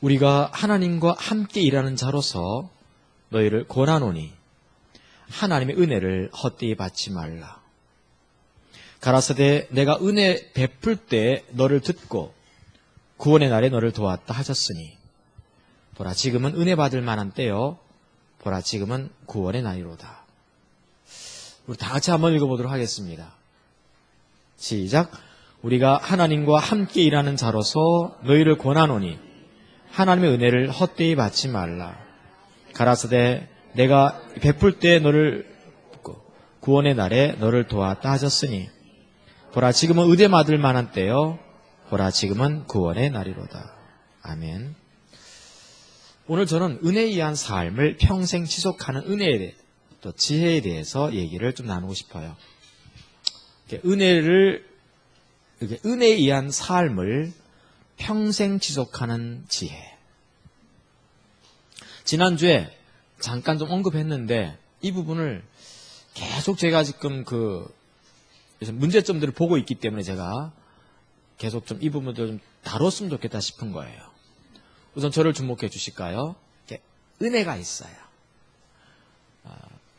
우리가 하나님과 함께 일하는 자로서 너희를 권하노니 하나님의 은혜를 헛되이 받지 말라. 가라사대 내가 은혜 베풀 때 너를 듣고 구원의 날에 너를 도왔다 하셨으니 보라 지금은 은혜 받을 만한 때요 보라 지금은 구원의 날이로다. 우리 다 같이 한번 읽어보도록 하겠습니다. 시작. 우리가 하나님과 함께 일하는 자로서 너희를 권하노니 하나님의 은혜를 헛되이 받지 말라. 가라사대 내가 베풀 때 너를 구원의 날에 너를 도왔다 하셨으니 보라 지금은 은혜 받을 만한 때요 보라 지금은 구원의 날이로다. 아멘. 오늘 저는 은혜에 의한 삶을 평생 지속하는 은혜에 대해 또 지혜에 대해서 얘기를 좀 나누고 싶어요. 은혜에 의한 삶을 평생 지속하는 지혜. 지난주에 잠깐 좀 언급했는데 이 부분을 계속 제가 지금 문제점들을 보고 있기 때문에 제가 계속 좀 이 부분도 좀 다뤘으면 좋겠다 싶은 거예요. 우선 저를 주목해 주실까요? 은혜가 있어요.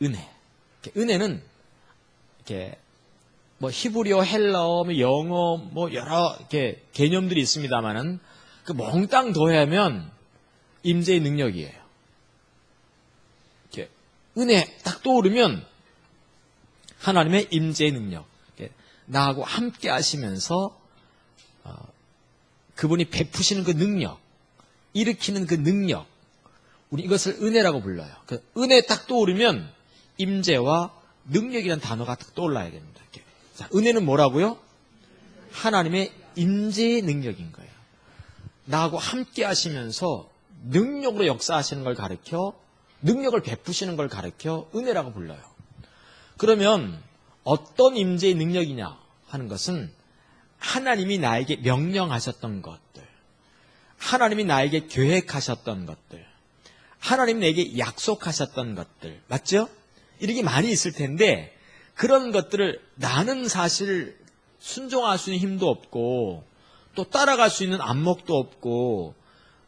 은혜. 은혜는 히브리어, 헬라어, 영어, 여러 개념들이 있습니다만은 몽땅 더하면 임재의 능력이에요. 은혜 딱 떠오르면 하나님의 임재의 능력. 나하고 함께 하시면서 그분이 베푸시는 그 능력, 일으키는 그 능력, 우리 이것을 은혜라고 불러요. 은혜 딱 떠오르면 임재와 능력이라는 단어가 딱 떠올라야 됩니다. 자, 은혜는 뭐라고요? 하나님의 임재의 능력인 거예요. 나하고 함께 하시면서 능력으로 역사하시는 걸 가르쳐, 능력을 베푸시는 걸 가르쳐 은혜라고 불러요. 그러면 어떤 임재의 능력이냐 하는 것은 하나님이 나에게 명령하셨던 것들, 하나님이 나에게 계획하셨던 것들, 하나님이 내게 약속하셨던 것들, 맞죠? 이렇게 많이 있을 텐데 그런 것들을 나는 사실 순종할 수 있는 힘도 없고 또 따라갈 수 있는 안목도 없고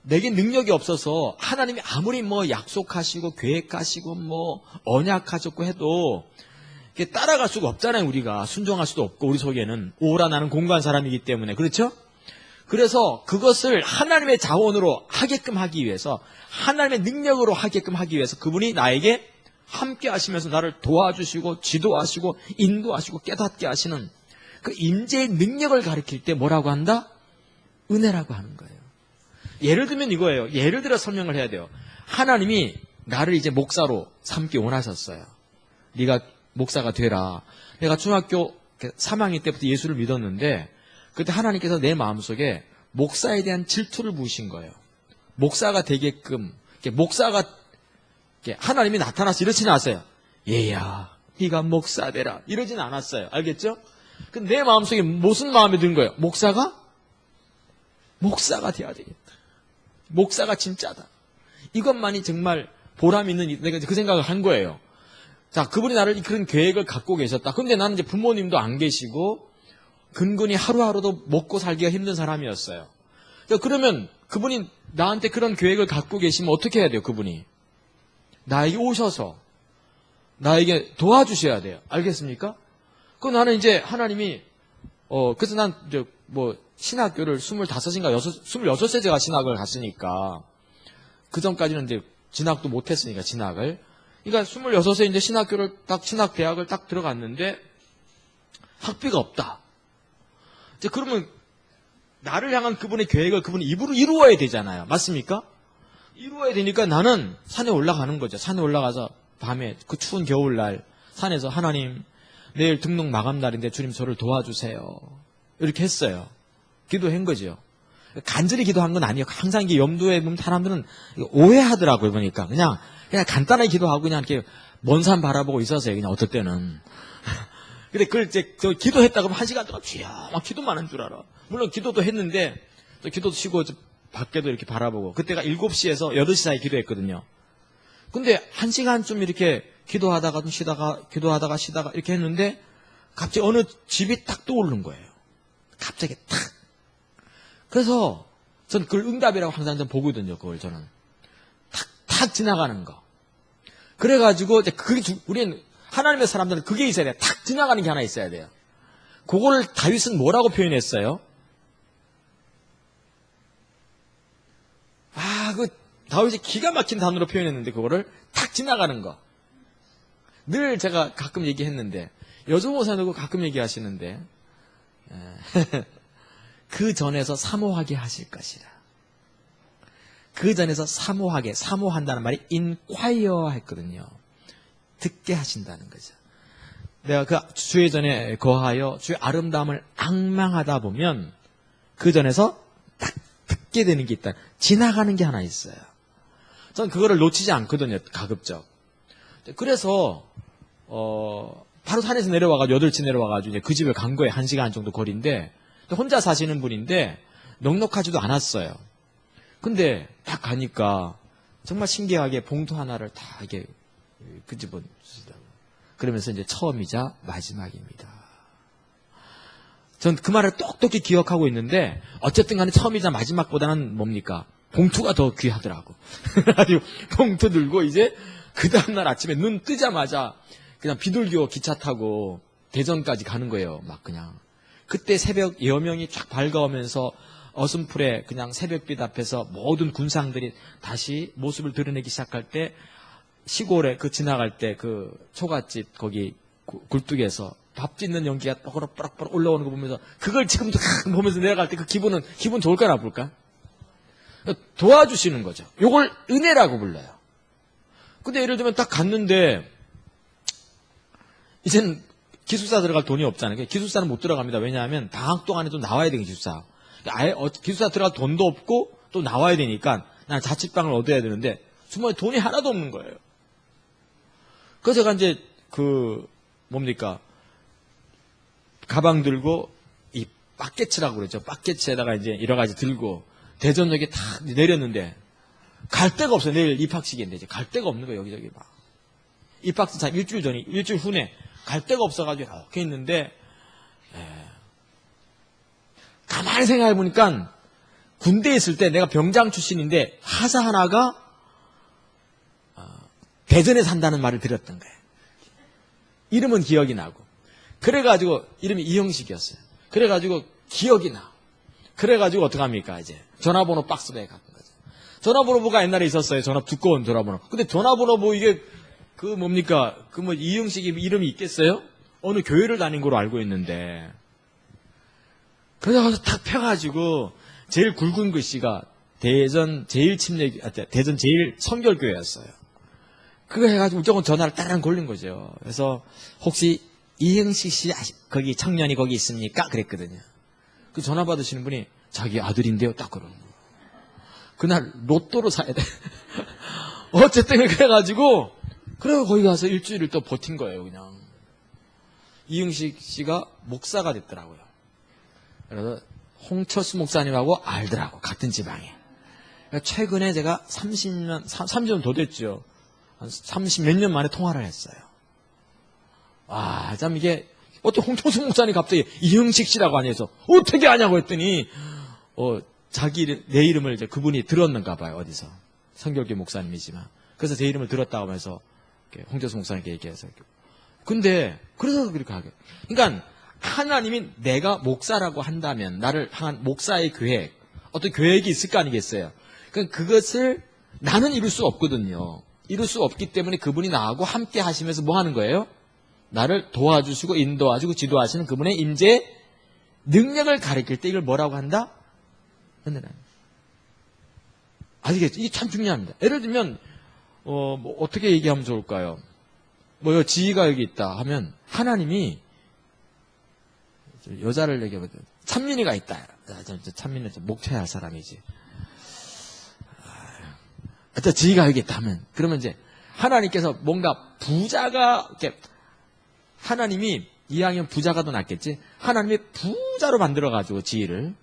내게 능력이 없어서 하나님이 아무리 약속하시고 계획하시고 언약하셨고 해도 따라갈 수가 없잖아요. 우리가 순종할 수도 없고 우리 속에는 오라 나는 공고한 사람이기 때문에 그렇죠? 그래서 그것을 하나님의 자원으로 하게끔 하기 위해서 하나님의 능력으로 하게끔 하기 위해서 그분이 나에게 함께 하시면서 나를 도와주시고 지도하시고 인도하시고 깨닫게 하시는 그 임재의 능력을 가리킬 때 뭐라고 한다? 은혜라고 하는 거예요. 예를 들면 이거예요. 예를 들어 설명을 해야 돼요. 하나님이 나를 이제 목사로 삼기 원하셨어요. 네가 목사가 되라. 내가 중학교 3학년 때부터 예수를 믿었는데 그때 하나님께서 내 마음속에 목사에 대한 질투를 부으신 거예요. 목사가 되게끔 목사가 하나님이 나타나서 이러지는 않았어요. 얘야 네가 목사 되라 이러지는 않았어요. 알겠죠? 근데 내 마음속에 무슨 마음이 든 거예요? 목사가 돼야 되겠다. 목사가 진짜다. 이것만이 정말 보람 있는 내가 그 생각을 한 거예요. 자, 그분이 나를 그런 계획을 갖고 계셨다. 근데 나는 이제 부모님도 안 계시고 근근히 하루하루도 먹고 살기가 힘든 사람이었어요. 그러면 그분이 나한테 그런 계획을 갖고 계시면 어떻게 해야 돼요? 그분이 나에게 오셔서 나에게 도와주셔야 돼요. 알겠습니까? 나는 이제 하나님이 그래서 난 이제 신학교를 25인가 26세 제가 신학을 갔으니까 그 전까지는 이제 진학도 못했으니까 진학을. 그러니까 26세 이제 신학대학을 딱 들어갔는데 학비가 없다. 이제 그러면 나를 향한 그분의 계획을 그분이 입으로 이루어야 되잖아요. 맞습니까? 이루어야 되니까 나는 산에 올라가는 거죠. 산에 올라가서 밤에 그 추운 겨울날 산에서 하나님 내일 등록 마감 날인데 주님 저를 도와주세요. 이렇게 했어요. 기도한 거죠. 간절히 기도한 건 아니에요. 항상 이게 염두에 보면 사람들은 오해하더라고요. 보니까 그냥 간단하게 기도하고 그냥 이렇게 먼 산 바라보고 있었어요. 그냥 어떨 때는. 근데 그걸 이제 기도했다 그러면 1시간 동안 쥐야 막 기도만 한 줄 알아. 물론 기도도 했는데 또 기도도 쉬고 밖에도 이렇게 바라보고 그때가 7시에서 8시 사이 기도했거든요. 근데 1시간쯤 이렇게 기도하다가 쉬다가 이렇게 했는데 갑자기 어느 집이 딱 떠오르는 거예요. 갑자기 탁. 그래서 전 그걸 응답이라고 항상 좀 보거든요. 그걸 저는. 탁 지나가는 거. 그래가지고 이제 우리는 하나님의 사람들은 그게 있어야 돼요. 탁 지나가는 게 하나 있어야 돼요. 그걸 다윗은 뭐라고 표현했어요? 다윗이 기가 막힌 단어로 표현했는데 그거를 탁 지나가는 거. 늘 제가 가끔 얘기했는데 여조모사도 가끔 얘기하시는데 그 전에서 사모하게 하실 것이라. 그 전에서 사모한다는 말이 inquire 했거든요. 듣게 하신다는 거죠. 내가 그 주의 전에 거하여 주의 아름다움을 앙망하다 보면 그 전에서 딱 듣게 되는 게 있다. 지나가는 게 하나 있어요. 전 그거를 놓치지 않거든요. 가급적. 그래서 바로 산에서 내려와가지고 8시 내려와가지고 이제 그 집에 간 거예요. 1시간 정도 거리인데 혼자 사시는 분인데 넉넉하지도 않았어요. 근데 딱 가니까 정말 신기하게 봉투 하나를 다 이렇게 끄집어 주시더라고요. 그러면서 이제 처음이자 마지막입니다. 전 그 말을 똑똑히 기억하고 있는데 어쨌든 간에 처음이자 마지막보다는 뭡니까? 봉투가 더 귀하더라고. 그래가지고 봉투 들고 이제 그 다음날 아침에 눈 뜨자마자 그냥 비둘기호 기차 타고 대전까지 가는 거예요. 막 그냥. 그때 새벽 여명이 쫙 밝아오면서 어슴풀에 그냥 새벽빛 앞에서 모든 군상들이 다시 모습을 드러내기 시작할 때 시골에 지나갈 때 그 초가집 거기 굴뚝에서 밥 짓는 연기가 뽀록 올라오는 거 보면서 그걸 지금도 보면서 내려갈 때 그 기분 좋을까 나쁠까? 도와주시는 거죠. 요걸 은혜라고 불러요. 근데 예를 들면 딱 갔는데 이젠 기숙사 들어갈 돈이 없잖아요. 기숙사는 못 들어갑니다. 왜냐하면 방학 동안에도 나와야 되는 기숙사. 아예 기숙사 들어갈 돈도 없고 또 나와야 되니까 난 자취방을 얻어야 되는데 주머니에 돈이 하나도 없는 거예요. 그래서 제가 이제 가방 들고 이 바켓이라고 그러죠. 바켓에다가 이제 여러 가지 들고 대전역에 다 내렸는데 갈 데가 없어요. 내일 입학식인데 이제 갈 데가 없는 거예요. 여기저기 막. 입학식 참 일주일 후에 갈 데가 없어가지고 이렇게 있는데 가만히 생각해 보니까 군대에 있을 때 내가 병장 출신인데 하사 하나가 대전에 산다는 말을 들었던 거예요. 이름은 기억이 나고. 그래가지고 이름이 이형식이었어요. 그래가지고 기억이 나. 그래가지고 어떡합니까 이제 전화번호 박스에 갖은 거죠. 전화번호부가 옛날에 있었어요. 두꺼운 전화번호. 근데 전화번호부 이게 이형식이 이름이 있겠어요? 어느 교회를 다닌 걸로 알고 있는데. 그래서 탁 펴가지고 제일 굵은 글씨가 대전 제일 성결교회였어요. 그거 해가지고 무조건 전화를 따랑 걸린 거죠. 그래서 혹시 이형식 씨 거기 청년이 거기 있습니까? 그랬거든요. 그 전화 받으시는 분이 자기 아들인데요. 딱 그러는 거예요. 그날 로또로 사야 돼. 어쨌든 그래가지고 그래서 거기 가서 일주일을 또 버틴 거예요. 그냥. 이형식 씨가 목사가 됐더라고요. 그래서 홍철수 목사님하고 알더라고. 같은 지방에. 최근에 제가 30년 더 됐죠. 한 30몇 년 만에 통화를 했어요. 와, 참 이게 어떻게 홍철수 목사님 갑자기 이형식 씨라고 하냐서 어떻게 아냐고 했더니 내 이름을 이제 그분이 들었는가 봐요. 어디서. 성결교 목사님이지만. 그래서 제 이름을 들었다고 하면서 홍철수 목사님께 얘기해서. 근데 그래서 그렇게 하게. 그러니까 하나님이 내가 목사라고 한다면 나를 향한 목사의 계획, 어떤 계획이 있을 거 아니겠어요. 그러니까 그것을 나는 이룰 수 없거든요. 이룰 수 없기 때문에 그분이 나하고 함께 하시면서 뭐 하는 거예요? 나를 도와주시고 인도하시고 지도하시는 그분의 임재 능력을 가리킬 때 이걸 뭐라고 한다? 은혜라는. 아시겠죠? 이게 참 중요합니다. 예를 들면 어떻게 얘기하면 좋을까요? 지희가 여기 있다 하면 하나님이 여자를 얘기하거든. 참민이가 있다. 참민이는 목표해야 할 사람이지. 지희가 여기 있다 하면 그러면 이제 하나님께서 뭔가 부자가 이렇게 하나님이 이왕이면 부자가 더 낫겠지. 하나님이 부자로 만들어가지고 지희를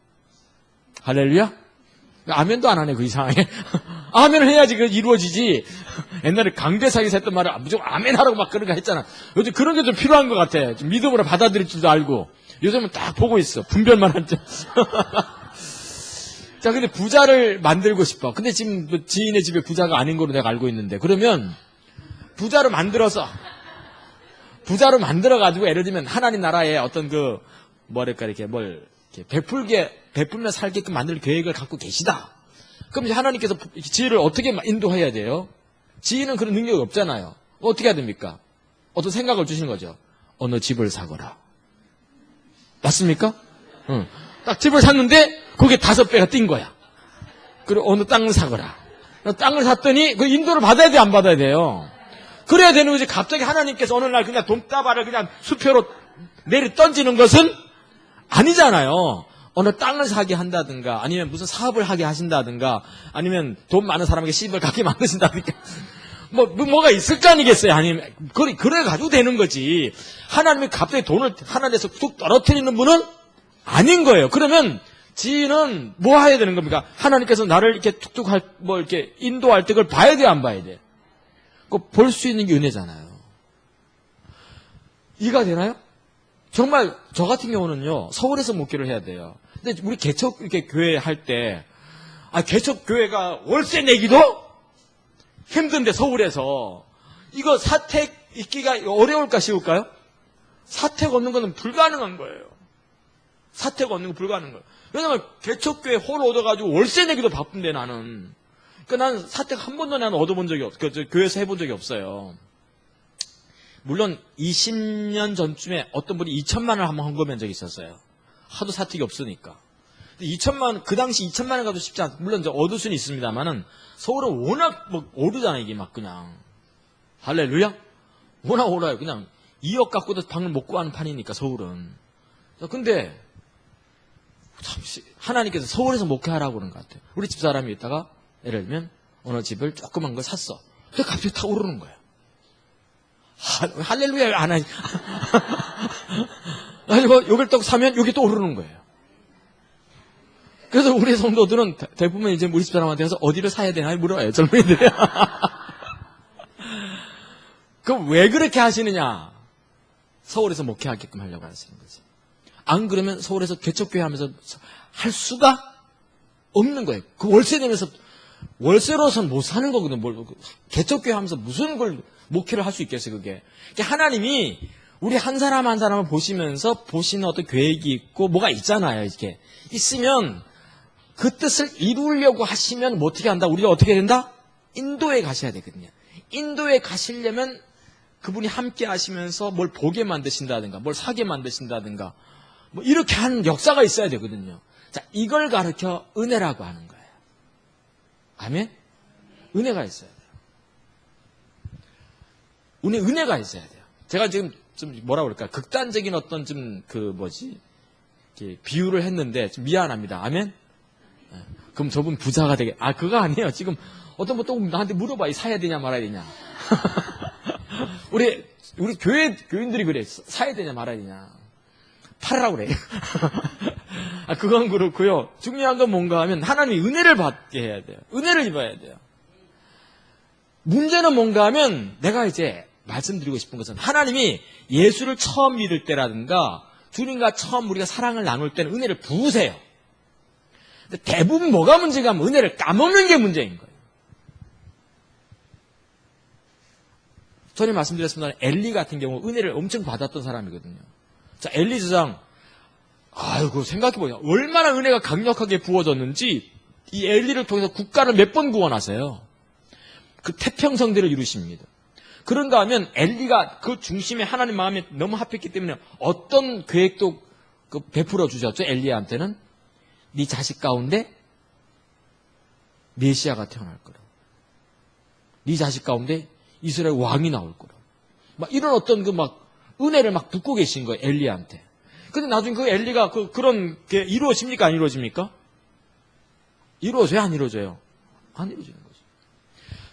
할렐루야. 아멘도 안 하네 그 이상하게. 아멘을 해야지 그 이루어지지. 옛날에 강대상에서 했던 말을 무조건 아멘하라고 막 그런 거 했잖아. 요즘 그런 게 좀 필요한 것 같아. 좀 믿음으로 받아들일 줄도 알고. 요즘은 딱 보고 있어. 분별만 한 점. 자, 근데 부자를 만들고 싶어. 근데 지금 지인의 집에 부자가 아닌 걸로 내가 알고 있는데, 그러면 부자로 만들어가지고 예를 들면 하나님 나라에 어떤 뭐랄까, 이렇게 베풀며 살게끔 만들 계획을 갖고 계시다. 그럼 이제 하나님께서 지혜를 어떻게 인도해야 돼요? 지혜는 그런 능력이 없잖아요. 어떻게 해야 됩니까? 어떤 생각을 주시는 거죠. 어느 집을 사거라. 맞습니까? 응. 딱 집을 샀는데 거기에 5배가 뛴 거야. 그리고 어느 땅을 사거라. 땅을 샀더니 그 인도를 받아야 돼, 안 받아야 돼요? 그래야 되는 거지. 갑자기 하나님께서 어느 날 그냥 돈다발을 그냥 수표로 내리 던지는 것은 아니잖아요. 어느 땅을 사게 한다든가, 아니면 무슨 사업을 하게 하신다든가, 아니면 돈 많은 사람에게 시집을 가게 만드신다든가, 뭐가 있을 거 아니겠어요? 아니면, 그래가지고 되는 거지. 하나님이 갑자기 돈을 하나님에서 툭 떨어뜨리는 분은 아닌 거예요. 그러면, 지인은 뭐 해야 되는 겁니까? 하나님께서 나를 이렇게 툭툭 이렇게 인도할 때 그걸 봐야 돼, 안 봐야 돼? 그거 볼 수 있는 게 은혜잖아요. 이해가 되나요? 정말 저 같은 경우는요, 서울에서 목회를 해야 돼요. 근데 우리 개척 이렇게 교회 할 때, 개척 교회가 월세 내기도 힘든데 서울에서 이거 사택 있기가 어려울까 쉬울까요? 사택 얻는 거는 불가능한 거예요. 사택 얻는 거 불가능한 거예요. 왜냐면 개척교회 홀 얻어가지고 월세 내기도 바쁜데 나는. 그러니까 나는 사택 한 번도 나는 얻어본 적이 교회에서 해본 적이 없어요. 물론 20년 전쯤에 어떤 분이 2천만 원을 한번 헌금한 적이 있었어요. 하도 사택이 없으니까. 근데 2천만 원, 그 당시 2천만 원 가도 쉽지 않, 물론 이제 얻을 수는 있습니다만은 서울은 워낙 오르잖아요, 이게 막 그냥. 할렐루야? 워낙 오라요. 그냥 2억 갖고도 방을 못 구하는 판이니까 서울은. 근데 참 하나님께서 서울에서 목회하라고 그러는 것 같아요. 우리 집 사람이 있다가 예를 들면 어느 집을 조그만 걸 샀어. 근데 갑자기 탁 오르는 거예요. 할렐루야 안 하니. 그리고 여길 또 사면 여기 또 오르는 거예요. 그래서 우리 성도들은 대부분 이제 우리 집사람한테 가서 어디를 사야 되나 물어봐요. 젊은이들이. 그럼 왜 그렇게 하시느냐? 서울에서 목회하게끔 하려고 하시는 거지. 안 그러면 서울에서 개척교회 하면서 할 수가 없는 거예요. 그 월세 내면서, 월세로선 못 사는 거거든. 개척교회 하면서 무슨 걸 목회를 할 수 있겠어요, 그게. 하나님이 우리 한 사람 한 사람을 보시면서 보시는 어떤 계획이 있고 뭐가 있잖아요, 이렇게. 있으면 그 뜻을 이루려고 하시면 뭐 어떻게 한다? 우리가 어떻게 된다? 인도에 가셔야 되거든요. 인도에 가시려면 그분이 함께 하시면서 뭘 보게 만드신다든가, 뭘 사게 만드신다든가, 뭐 이렇게 하는 역사가 있어야 되거든요. 자, 이걸 가르쳐 은혜라고 하는 거예요. 아멘? 은혜가 있어야 돼요. 은혜가 있어야 돼요. 제가 지금 좀 뭐라 그럴까? 극단적인 어떤 비유를 했는데 좀 미안합니다. 아멘? 네. 그럼 저분 부자가 되게, 그거 아니에요. 지금 어떤 분 또 나한테 물어봐. 사야 되냐 말아야 되냐. 우리 교인들이 그래. 사야 되냐 말아야 되냐. 팔으라고 그래. 그건 그렇고요. 중요한 건 뭔가 하면 하나님이 은혜를 받게 해야 돼요. 은혜를 입어야 돼요. 문제는 뭔가 하면 내가 이제 말씀드리고 싶은 것은 하나님이 예수를 처음 믿을 때라든가 주님과 처음 우리가 사랑을 나눌 때는 은혜를 부으세요. 근데 대부분 뭐가 문제가 하면 은혜를 까먹는 게 문제인 거예요. 전에 말씀드렸습니다. 엘리 같은 경우 은혜를 엄청 받았던 사람이거든요. 자, 엘리 제사장, 생각해보냐. 얼마나 은혜가 강력하게 부어졌는지 이 엘리를 통해서 국가를 몇 번 구원하세요. 그 태평성대를 이루십니다. 그런가 하면 엘리가 그 중심에 하나님 마음에 너무 합했기 때문에 어떤 계획도 베풀어 주셨죠. 엘리야한테는 네 자식 가운데 메시아가 태어날 거라. 네 자식 가운데 이스라엘 왕이 나올 거라. 막 이런 어떤 은혜를 붓고 계신 거예요, 엘리야한테. 근데 나중에 그 엘리가 그런 게 이루어집니까? 안 이루어집니까? 이루어져요? 안 이루어져요? 안 이루어지는 거죠.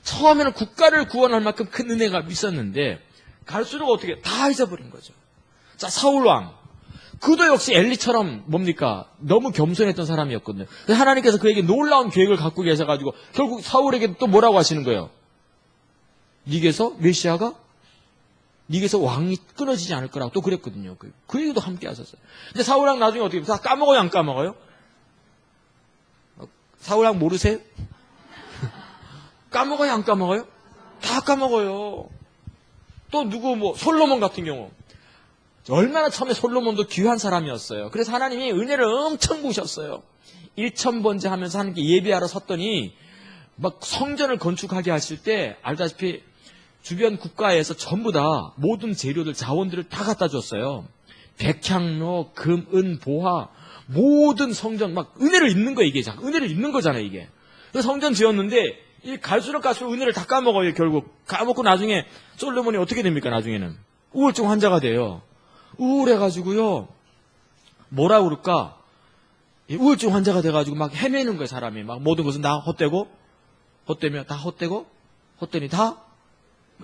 처음에는 국가를 구원할 만큼 큰 은혜가 있었는데 갈수록 어떻게 다 잊어버린 거죠. 자, 사울왕. 그도 역시 엘리처럼 너무 겸손했던 사람이었거든요. 하나님께서 그에게 놀라운 계획을 갖고 계셔가지고 결국 사울에게 또 뭐라고 하시는 거예요? 네게서 메시아가 네게서 왕이 끊어지지 않을 거라고 또 그랬거든요. 그 얘기도 함께 하셨어요. 근데 사울왕 나중에 어떻게 다 까먹어요? 안 까먹어요? 사울왕 모르세요? 까먹어요, 안 까먹어요? 다 까먹어요. 또 누구 솔로몬 같은 경우 얼마나 처음에 솔로몬도 귀한 사람이었어요. 그래서 하나님이 은혜를 엄청 부으셨어요. 1000번째 하면서 하나님께 예배하러 섰더니 막 성전을 건축하게 하실 때 알다시피 주변 국가에서 전부 다 모든 재료들, 자원들을 다 갖다 줬어요. 백향로, 금, 은, 보화, 모든 성전 막 은혜를 입는 거예요. 이게 은혜를 입는 거잖아요. 이게. 그래서 성전 지었는데 이 갈수록 은혜를 다 까먹어요. 결국 까먹고 나중에 솔로몬이 어떻게 됩니까? 나중에는 우울증 환자가 돼요. 우울해가지고요. 뭐라 그럴까? 우울증 환자가 돼가지고 막 헤매는 거예요. 사람이 막 모든 것은 다 헛되고 헛되면 다 헛되고 헛되니 다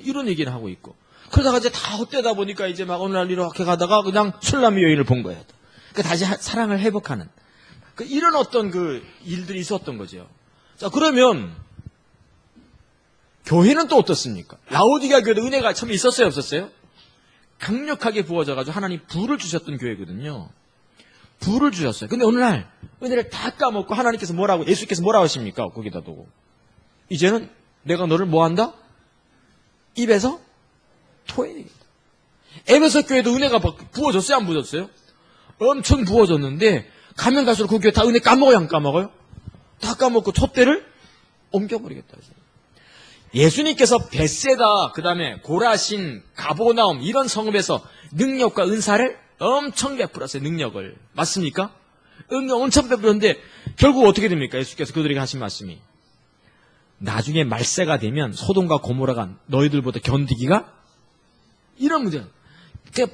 이런 얘기를 하고 있고, 그러다가 이제 다 헛되다 보니까 이제 막 어느 날 이렇게 가다가 그냥 술람이 여인을 본 거예요. 그러니까 다시 사랑을 회복하는 이런 어떤 그 일들이 있었던 거죠. 자, 그러면 교회는 또 어떻습니까? 라오디게아 교회도 은혜가 처음에 있었어요, 없었어요? 강력하게 부어져가지고 하나님 불을 주셨던 교회거든요. 불을 주셨어요. 근데 어느 날 은혜를 다 까먹고 하나님께서 뭐라고, 예수께서 뭐라고 하십니까? 거기다 두고 이제는 내가 너를 뭐한다? 입에서 토해내겠다. 에베소 교회도 은혜가 부어졌어요, 안 부어졌어요? 엄청 부어졌는데 가면 갈수록 그 교회 다 은혜 까먹어요, 안 까먹어요? 다 까먹고 촛대를 옮겨버리겠다. 예수님께서 벳세다, 그 다음에 고라신, 가보나움 이런 성읍에서 능력과 은사를 엄청 베풀었어요. 능력을. 맞습니까? 능력 엄청 베풀었는데 결국 어떻게 됩니까? 예수께서 그들에게 하신 말씀이 나중에 말세가 되면 소돔과 고모라가 너희들보다 견디기가 이런 문제예요.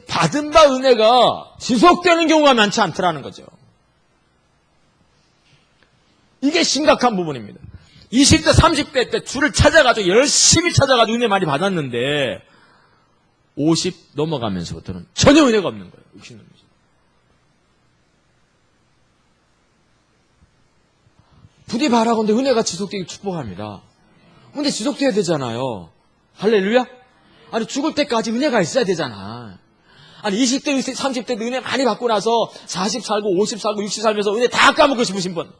받은 바 은혜가 지속되는 경우가 많지 않더라는 거죠. 이게 심각한 부분입니다. 20대, 30대 때 주를 찾아가지고 열심히 찾아가지고 은혜 많이 받았는데 50 넘어가면서부터는 전혀 은혜가 없는 거예요. 60 넘으면서. 부디 바라건대 은혜가 지속되길 축복합니다. 근데 지속돼야 되잖아요. 할렐루야? 아니 죽을 때까지 은혜가 있어야 되잖아. 아니 20대, 30대 때 은혜 많이 받고 나서 40 살고 50 살고 60 살면서 은혜 다 까먹고 싶으신 분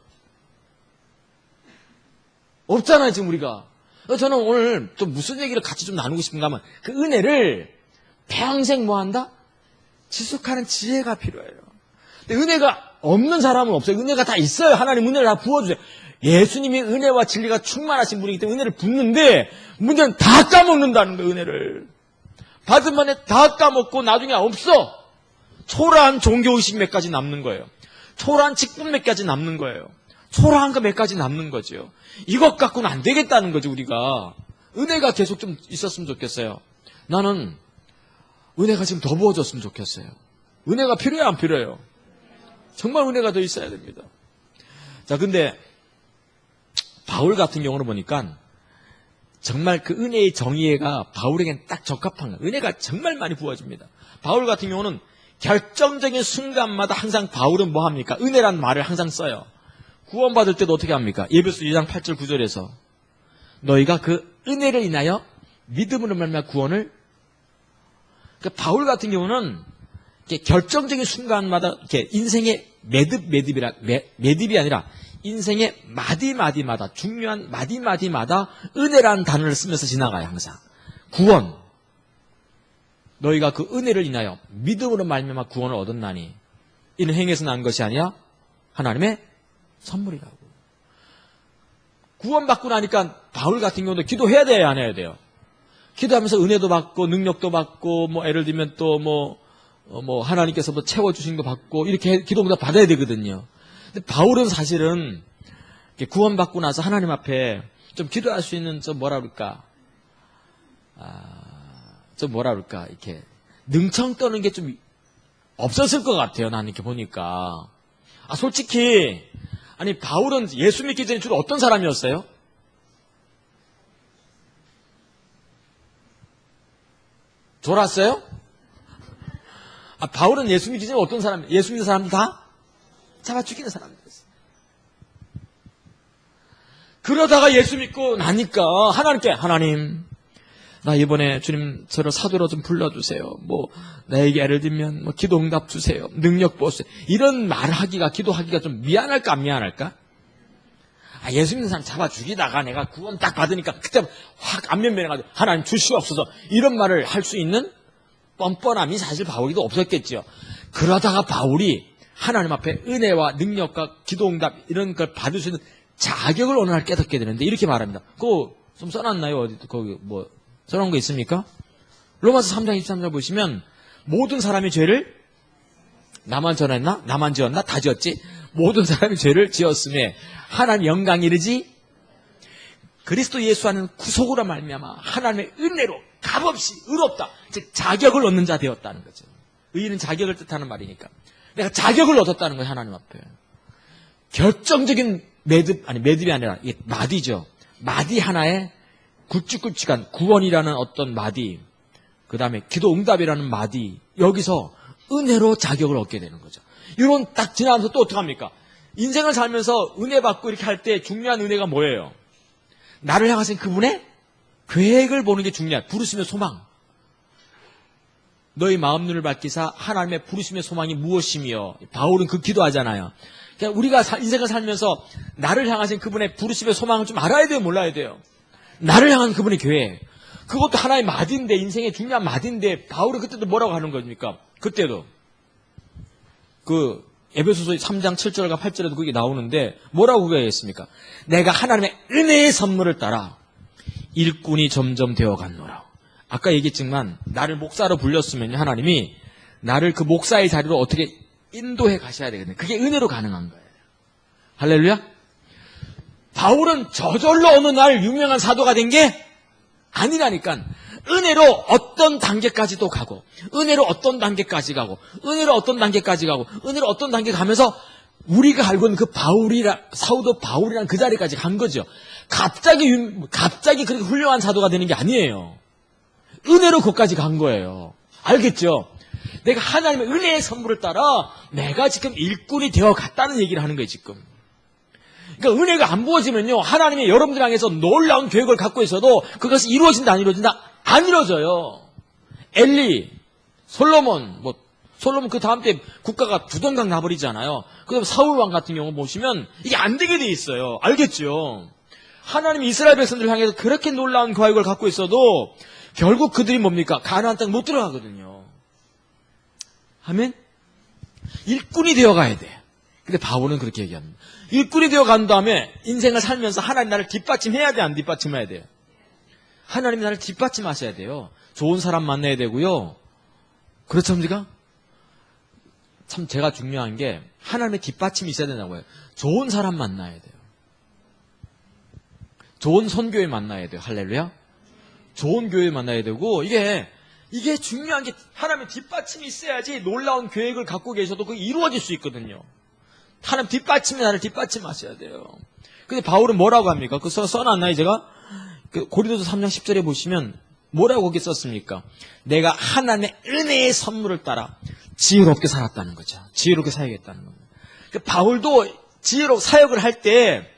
없잖아요, 지금 우리가. 저는 오늘 좀 무슨 얘기를 같이 좀 나누고 싶은가 하면 그 은혜를 평생 뭐 한다? 지속하는 지혜가 필요해요. 근데 은혜가 없는 사람은 없어요. 은혜가 다 있어요. 하나님 은혜를 다 부어주세요. 예수님이 은혜와 진리가 충만하신 분이기 때문에 은혜를 붓는데 문제는 다 까먹는다는 거예요. 은혜를. 받은 만에 다 까먹고 나중에 없어. 초라한 종교의식 몇 가지 남는 거예요. 초라한 직분 몇 가지 남는 거예요. 초라한 거 몇 가지 남는 거죠. 이것 갖고는 안 되겠다는 거죠, 우리가. 은혜가 계속 좀 있었으면 좋겠어요. 나는 은혜가 지금 더 부어졌으면 좋겠어요. 은혜가 필요해요, 안 필요해요? 정말 은혜가 더 있어야 됩니다. 자, 근데 바울 같은 경우는 보니까 정말 그 은혜의 정의가 바울에겐 딱 적합한 거예요. 은혜가 정말 많이 부어집니다. 바울 같은 경우는 결정적인 순간마다 항상 바울은 뭐 합니까? 은혜란 말을 항상 써요. 구원받을 때도 어떻게 합니까? 에베소 2장 8절 9절에서 너희가 그 은혜를 인하여 믿음으로 말미암아 구원을. 그러니까 바울 같은 경우는 이렇게 결정적인 순간마다 이렇게 인생의 매듭이 아니라 인생의 마디마디마다 중요한 마디마디마다 은혜라는 단어를 쓰면서 지나가요. 항상 구원. 너희가 그 은혜를 인하여 믿음으로 말미암아 구원을 얻었나니 이는 행에서 난 것이 아니야 하나님의 선물이라고. 구원받고 나니까 바울 같은 경우도 기도해야 돼요, 안 해야 돼요? 기도하면서 은혜도 받고 능력도 받고 뭐 예를 들면 또 뭐 하나님께서 뭐 채워주신 거 받고 이렇게 기도보다 받아야 되거든요. 근데 바울은 사실은 구원받고 나서 하나님 앞에 좀 기도할 수 있는 좀 뭐라 그럴까, 이렇게 능청 떠는 게 좀 없었을 것 같아요. 나는 이렇게 보니까. 솔직히 아니 바울은 예수 믿기 전에 주로 어떤 사람이었어요? 졸았어요? 바울은 예수 믿기 전에 어떤 사람? 예수 믿는 사람들 다 잡아 죽이는 사람들이었어요. 그러다가 예수 믿고 나니까 하나님께 하나님 나 이번에 주님 저를 사도로 좀 불러주세요. 뭐 나에게 예를 들면 뭐 기도 응답 주세요. 능력 보세요. 이런 말하기가 기도하기가 좀 미안할까 안 미안할까? 예수 믿는 사람 잡아 죽이다가 내가 구원 딱 받으니까 그때 확 안면 변해가지고 하나님 주시옵소서 이런 말을 할 수 있는 뻔뻔함이 사실 바울이도 없었겠죠. 그러다가 바울이 하나님 앞에 은혜와 능력과 기도응답 이런 걸 받을 수 있는 자격을 어느 날 깨닫게 되는데 이렇게 말합니다. 그거 좀 써놨나요? 어디 거기 뭐 써놓은 거 있습니까? 로마서 3장 23절 보시면 모든 사람이 죄를 나만 전했나? 나만 지었나? 다 지었지? 모든 사람이 죄를 지었음에 하나님 영광이 이르지 그리스도 예수 안에는 구속으로 말미암아 하나님의 은혜로 값없이 의롭다. 즉 자격을 얻는 자 되었다는 거죠. 의는 자격을 뜻하는 말이니까. 내가 자격을 얻었다는 거예요. 하나님 앞에. 결정적인 매듭이 아니라 이게 마디죠. 마디 하나에 굵직굵직한 구원이라는 어떤 마디, 그 다음에 기도 응답이라는 마디, 여기서 은혜로 자격을 얻게 되는 거죠. 이런 딱 지나면서 또 어떡합니까? 인생을 살면서 은혜 받고 이렇게 할 때 중요한 은혜가 뭐예요? 나를 향하신 그분의 계획을 보는 게 중요해. 부르심의 소망. 너희 마음 눈을 밝히사 하나님의 부르심의 소망이 무엇이며 바울은 그 기도하잖아요. 그러니까 우리가 인생을 살면서 나를 향하신 그분의 부르심의 소망을 좀 알아야 돼요, 몰라야 돼요? 나를 향한 그분의 계획. 그것도 하나의 마디인데, 인생의 중요한 마디인데 바울은 그때도 뭐라고 하는 겁니까? 그때도 그 에베소서 3장 7절과 8절에도 그게 나오는데 뭐라고 그랬습니까? 내가 하나님의 은혜의 선물을 따라 일꾼이 점점 되어갔노라. 아까 얘기했지만 나를 목사로 불렸으면 하나님이 나를 그 목사의 자리로 어떻게 인도해 가셔야 되거든요. 그게 은혜로 가능한 거예요. 할렐루야. 바울은 저절로 어느 날 유명한 사도가 된 게 아니라니까. 은혜로 어떤 단계까지도 가고, 은혜로 어떤 단계까지 가고, 은혜로 어떤 단계까지 가고, 은혜로 어떤 단계 가면서 우리가 알고 있는 그 사도 바울이라는 그 자리까지 간 거죠. 갑자기 그렇게 훌륭한 사도가 되는 게 아니에요. 은혜로 거기까지 간 거예요. 알겠죠? 내가 하나님의 은혜의 선물을 따라 내가 지금 일꾼이 되어 갔다는 얘기를 하는 거예요, 지금. 그러니까 은혜가 안 부어지면요, 하나님이 여러분들 향해서 놀라운 계획을 갖고 있어도 그것이 이루어진다, 안 이루어진다? 안 이루어져요. 엘리, 솔로몬 그 다음 때 국가가 두동강 나버리잖아요. 그다음 사울왕 같은 경우 보시면 이게 안 되게 돼 있어요. 알겠죠? 하나님이 이스라엘 백성들을 향해서 그렇게 놀라운 계획을 갖고 있어도 결국 그들이 뭡니까? 가나안 땅 못 들어가거든요. 아멘? 일꾼이 되어가야 돼. 근데 바울은 그렇게 얘기합니다. 일꾼이 되어간 다음에 인생을 살면서 하나님 나를 뒷받침해야 돼, 안 뒷받침해야 돼요? 하나님이 나를 뒷받침하셔야 돼요. 좋은 사람 만나야 되고요. 그렇죠, 합니까? 참 제가 중요한 게 하나님의 뒷받침이 있어야 된다고요. 좋은 사람 만나야 돼요. 좋은 선교회 만나야 돼요. 할렐루야. 좋은 교회 만나야 되고 이게 중요한 게 하나님의 뒷받침이 있어야지 놀라운 계획을 갖고 계셔도 그게 이루어질 수 있거든요. 하나님 뒷받침이 나를 뒷받침하셔야 돼요. 근데 바울은 뭐라고 합니까? 그 써놨나요, 제가? 그 고린도서 3장 10절에 보시면 뭐라고 거기 썼습니까? 내가 하나님의 은혜의 선물을 따라 지혜롭게 살았다는 거죠. 지혜롭게 사역했다는 겁니다. 그 바울도 지혜롭게 사역을 할 때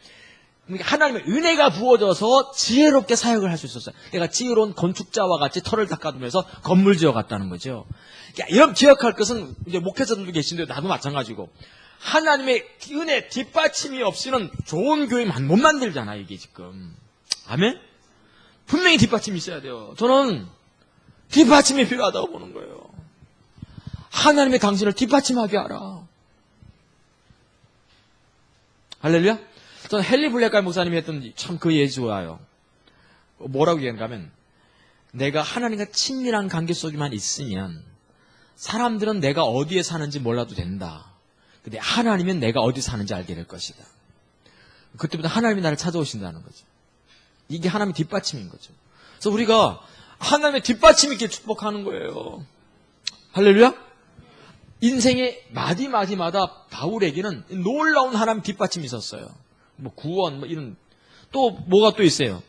하나님의 은혜가 부어져서 지혜롭게 사역을 할 수 있었어요. 내가 지혜로운 건축자와 같이 털을 닦아두면서 건물 지어갔다는 거죠. 그러니까 이런 기억할 것은 이제 목회자들도 계신데 나도 마찬가지고 하나님의 은혜 뒷받침이 없이는 좋은 교회 못 만들잖아요, 이게 지금. 아멘? 분명히 뒷받침이 있어야 돼요. 저는 뒷받침이 필요하다고 보는 거예요. 하나님의 당신을 뒷받침하게 하라. 할렐루야? 저는 헨리 블랙갈 목사님이 했던 참 그 예시 좋아요. 뭐라고 얘기하는가 하면 내가 하나님과 친밀한 관계 속에만 있으면 사람들은 내가 어디에 사는지 몰라도 된다. 근데 하나님은 내가 어디 사는지 알게 될 것이다. 그때부터 하나님이 나를 찾아오신다는 거죠. 이게 하나님의 뒷받침인 거죠. 그래서 우리가 하나님의 뒷받침 있게 축복하는 거예요. 할렐루야? 인생의 마디마디마다 바울에게는 놀라운 하나님의 뒷받침이 있었어요. 뭐 구원, 뭐 이런. 또 뭐가 또 있어요?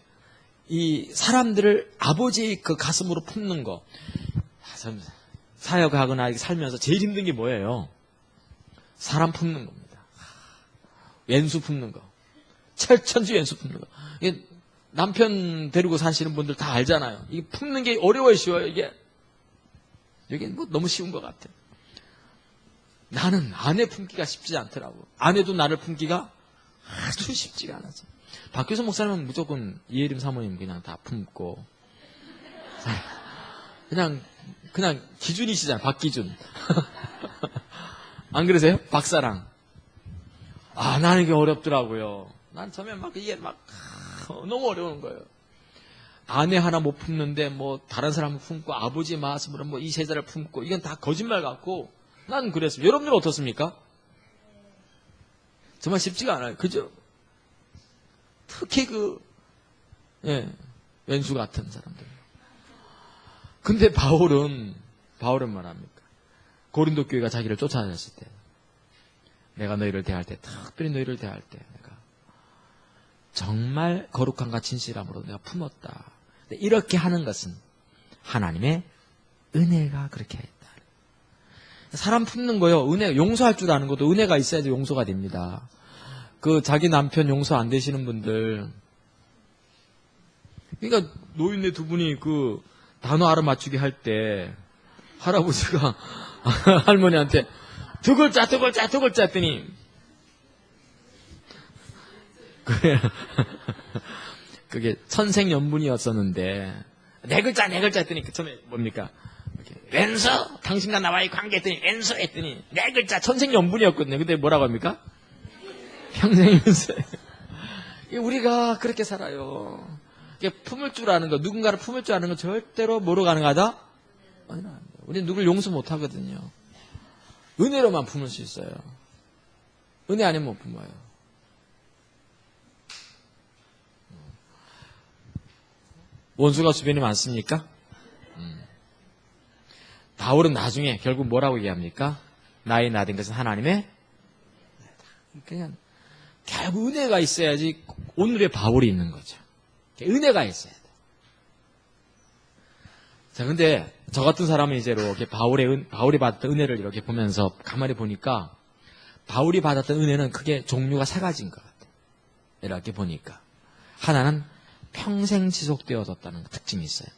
이 사람들을 아버지의 그 가슴으로 품는 거. 사역하거나 살면서 제일 힘든 게 뭐예요? 사람 품는 겁니다. 왼수 품는 거. 철천지 왼수 품는 거. 이게 남편 데리고 사시는 분들 다 알잖아요. 이게 품는 게 어려워요, 쉬워요, 이게? 이게 뭐 너무 쉬운 것 같아요. 나는 아내 품기가 쉽지 않더라고. 아내도 나를 품기가 아주 쉽지가 않았어요. 박규선 목사님은 무조건 이혜림 사모님 그냥 다 품고 그냥 기준이시잖아요. 박기준. 안 그러세요? 박사랑. 나는 이게 어렵더라고요. 난 처음에 이게 너무 어려운 거예요. 아내 하나 못 품는데 다른 사람 품고 아버지 말씀으로 이 세자를 품고 이건 다 거짓말 같고 난 그랬어요. 여러분들은 어떻습니까? 정말 쉽지가 않아요. 그죠? 특히 왼수 같은 사람들. 근데 바울은 말합니까? 고린도 교회가 자기를 쫓아다녔을 때, 내가 너희를 대할 때, 특별히 너희를 대할 때, 내가 정말 거룩함과 진실함으로 내가 품었다. 이렇게 하는 것은 하나님의 은혜가 그렇게 했다. 사람 품는 거요, 은혜, 용서할 줄 아는 것도 은혜가 있어야지 용서가 됩니다. 자기 남편 용서 안 되시는 분들, 그러니까 노인네 두 분이 단어 알아맞추기 할 때 할아버지가 할머니한테 두 글자 했더니 그게 천생연분이었었는데 네 글자 했더니 처음에 뭡니까? 왼수 당신과 나와의 관계 했더니 왼수 했더니 네 글자 천생연분이었거든요. 근데 뭐라고 합니까? 평생연수. 우리가 그렇게 살아요. 품을 줄 아는 거, 누군가를 품을 줄 아는 건 절대로 뭐로 가능하다? 우리는 누굴 용서 못 하거든요. 은혜로만 품을 수 있어요. 은혜 아니면 못 품어요. 원수가 주변에 많습니까? 바울은 나중에 결국 뭐라고 얘기합니까? 나의 나된 것은 하나님의 그냥 결국 은혜가 있어야지 오늘의 바울이 있는 거죠. 은혜가 있어야 돼. 자, 근데 저 같은 사람은 이렇게 바울이 받았던 은혜를 이렇게 보면서 가만히 보니까 바울이 받았던 은혜는 크게 종류가 세 가지인 것 같아요. 이렇게 보니까 하나는 평생 지속되어졌다는 특징이 있어요.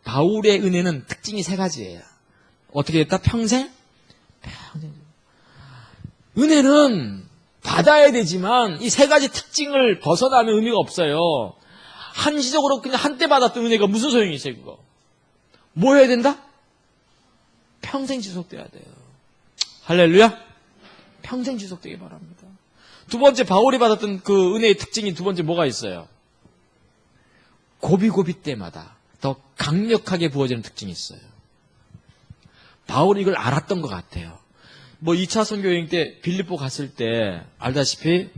바울의 은혜는 특징이 세 가지예요. 어떻게 됐다? 평생. 은혜는 받아야 되지만 이 세 가지 특징을 벗어나면 의미가 없어요. 한시적으로 그냥 한때 받았던 은혜가 무슨 소용이 있어요, 그거? 뭐 해야 된다? 평생 지속돼야 돼요. 할렐루야? 평생 지속되기 바랍니다. 두 번째, 바울이 받았던 그 은혜의 특징이 두 번째 뭐가 있어요? 고비고비 때마다 더 강력하게 부어지는 특징이 있어요. 바울이 이걸 알았던 것 같아요. 2차 선교여행 때 빌립보 갔을 때 알다시피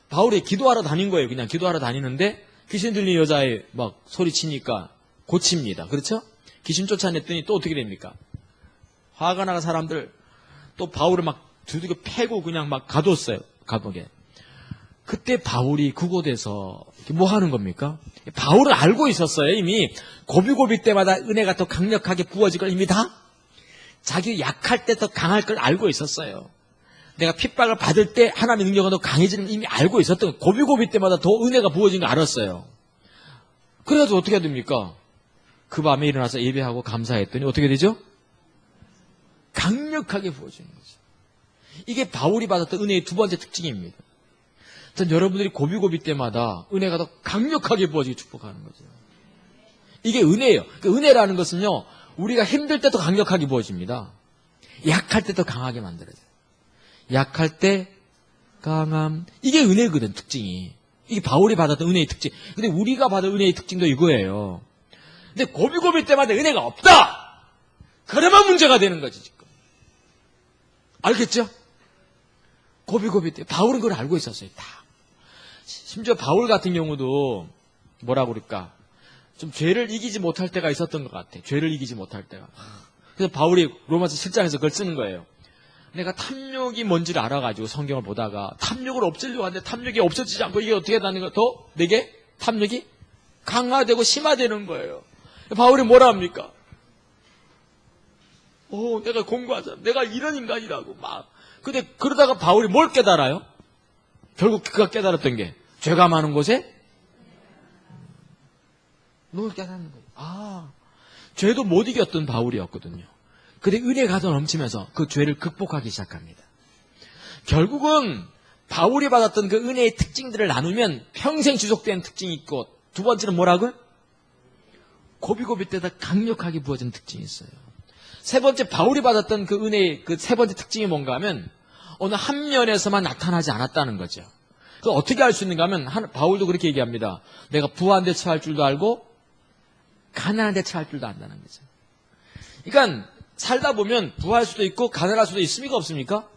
바울이 기도하러 다닌 거예요. 그냥 기도하러 다니는데 귀신 들린 여자애 소리치니까 고칩니다. 그렇죠? 귀신 쫓아냈더니 또 어떻게 됩니까? 화가 나는 사람들 또 바울을 두들겨 패고 그냥 가뒀어요. 감옥에. 그때 바울이 그곳에서 뭐 하는 겁니까? 바울은 알고 있었어요. 이미 고비고비 때마다 은혜가 더 강력하게 부어질 걸 이미 다 자기 약할 때 더 강할 걸 알고 있었어요. 내가 핍박을 받을 때 하나님의 능력은 더 강해지는 걸 이미 알고 있었던 고비고비 때마다 더 은혜가 부어진 거 알았어요. 그래가지고 어떻게 해야 됩니까? 그 밤에 일어나서 예배하고 감사했더니 어떻게 되죠? 강력하게 부어지는 거죠. 이게 바울이 받았던 은혜의 두 번째 특징입니다. 전 여러분들이 고비고비 때마다 은혜가 더 강력하게 부어지게 축복하는 거죠. 이게 은혜예요. 그 은혜라는 것은요, 우리가 힘들 때 더 강력하게 부어집니다. 약할 때 더 강하게 만들어져요. 약할 때 강함. 이게 은혜거든, 특징이. 이게 바울이 받았던 은혜의 특징. 근데 우리가 받은 은혜의 특징도 이거예요. 근데 고비고비 때마다 은혜가 없다! 그러면 문제가 되는 거지, 지금. 알겠죠? 고비고비 때. 바울은 그걸 알고 있었어요, 다. 심지어 바울 같은 경우도 뭐라고 그럴까? 좀 죄를 이기지 못할 때가 있었던 것 같아. 죄를 이기지 못할 때가. 그래서 바울이 로마서 7장에서 그걸 쓰는 거예요. 내가 탐욕이 뭔지를 알아가지고 성경을 보다가 탐욕을 없애려고 하는데 탐욕이 없어지지 않고 이게 어떻게 되는 거야? 더 내게 탐욕이 강화되고 심화되는 거예요. 바울이 뭐라 합니까? 내가 공부하자. 내가 이런 인간이라고 근데 그러다가 바울이 뭘 깨달아요? 결국 그가 깨달았던 게 죄가 많은 곳에 뭘 깨닫는 거예요. 죄도 못 이겼던 바울이었거든요. 근데 은혜가 더 넘치면서 그 죄를 극복하기 시작합니다. 결국은 바울이 받았던 그 은혜의 특징들을 나누면 평생 지속되는 특징이 있고, 두 번째는 뭐라고요? 고비고비 때다 강력하게 부어진 특징이 있어요. 세 번째, 바울이 받았던 그 은혜의 그 세 번째 특징이 뭔가 하면 어느 한 면에서만 나타나지 않았다는 거죠. 그래서 어떻게 알 수 있는가 하면 바울도 그렇게 얘기합니다. 내가 부한데 처할 줄도 알고 가난한데 처할 줄도 안다는 거죠. 그러니까 살다 보면 부할 수도 있고 가난할 수도 있습니까? 없습니까?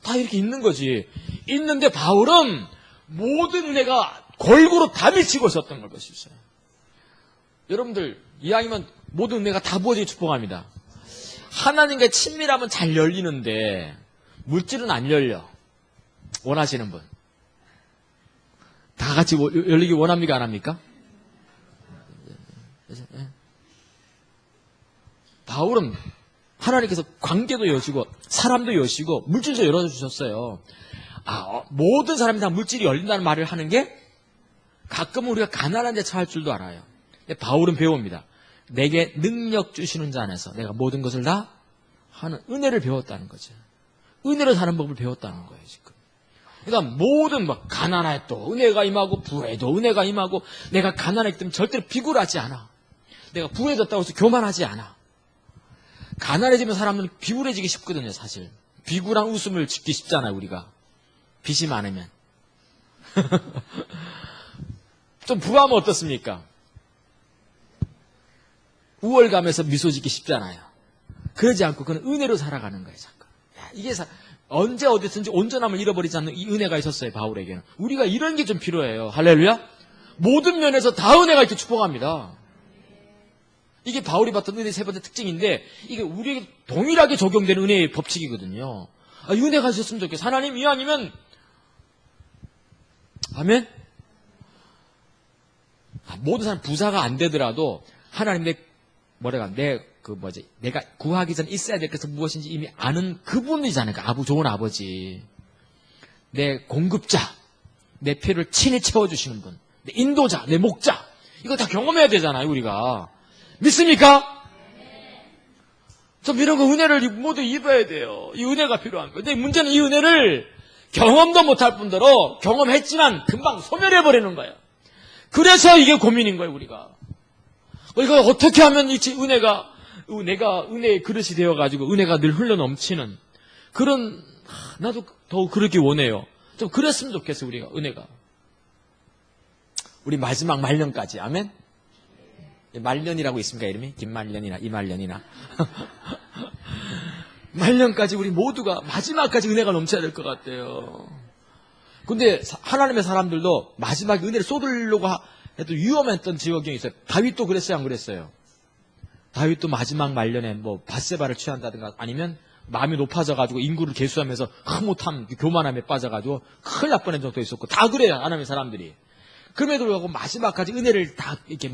다 이렇게 있는 거지. 있는데 바울은 모든 은혜가 골고루 다 미치고 있었던 걸 볼 수 있어요. 여러분들 이왕이면 모든 은혜가 다 부어지게 축복합니다. 하나님과의 친밀함은 잘 열리는데 물질은 안 열려. 원하시는 분. 다 같이 열리기 원합니까? 안 합니까? 바울은 하나님께서 관계도 여시고 사람도 여시고 물질도 열어주셨어요. 모든 사람이 다 물질이 열린다는 말을 하는 게 가끔은 우리가 가난한 데 처할 줄도 알아요. 근데 바울은 배웁니다. 내게 능력 주시는 자 안에서 내가 모든 것을 다 하는 은혜를 배웠다는 거죠. 은혜로 사는 법을 배웠다는 거예요, 지금. 그러니까 모든 가난해도 은혜가 임하고 부해도 은혜가 임하고 내가 가난했기 때문에 절대로 비굴하지 않아. 내가 부해졌다고 해서 교만하지 않아. 가난해지면 사람은 비굴해지기 쉽거든요, 사실. 비굴한 웃음을 짓기 쉽잖아요, 우리가. 빚이 많으면. 좀 부하면 어떻습니까? 우월감에서 미소 짓기 쉽잖아요. 그러지 않고 그는 은혜로 살아가는 거예요, 자꾸. 이게 언제 어디든지 온전함을 잃어버리지 않는 이 은혜가 있었어요, 바울에게는. 우리가 이런 게 좀 필요해요. 할렐루야? 모든 면에서 다 은혜가 이렇게 축복합니다. 이게 바울이 받던 은혜의 세 번째 특징인데 이게 우리에게 동일하게 적용되는 은혜의 법칙이거든요. 이 은혜가 있었으면 좋겠어요. 하나님 이 아니면 아멘? 모든 사람 부자가 안 되더라도 하나님 내가 구하기 전에 있어야 될 것은 무엇인지 이미 아는 그분이잖아요. 좋은 아버지. 내 공급자. 내 필요를 친히 채워주시는 분. 내 인도자. 내 목자. 이거 다 경험해야 되잖아요, 우리가. 믿습니까? 좀 이런 거 은혜를 모두 입어야 돼요. 이 은혜가 필요한 거예요. 근데 문제는 이 은혜를 경험도 못할 뿐더러 경험했지만 금방 소멸해버리는 거예요. 그래서 이게 고민인 거예요, 우리가. 이거 어떻게 하면 이 내가 은혜의 그릇이 되어가지고 은혜가 늘 흘러 넘치는 그런, 나도 더욱 그렇게 원해요. 좀 그랬으면 좋겠어요, 우리가, 은혜가. 우리 마지막 말년까지, 아멘? 말년이라고 있습니까, 이름이? 김말년이나 이말년이나. 말년까지 우리 모두가 마지막까지 은혜가 넘쳐야 될 것 같아요. 근데 하나님의 사람들도 마지막에 은혜를 쏟으려고 해도 위험했던 지역이 있어요. 다윗도 그랬어요, 안 그랬어요? 다윗도 마지막 말년에 밧세바를 취한다든가 아니면 마음이 높아져가지고 인구를 계수하면서 흐뭇함, 교만함에 빠져가지고 큰일 날 뻔한 적도 있었고 다 그래요, 하나님의 사람들이. 그럼에도 불구하고 마지막까지 은혜를 다 이렇게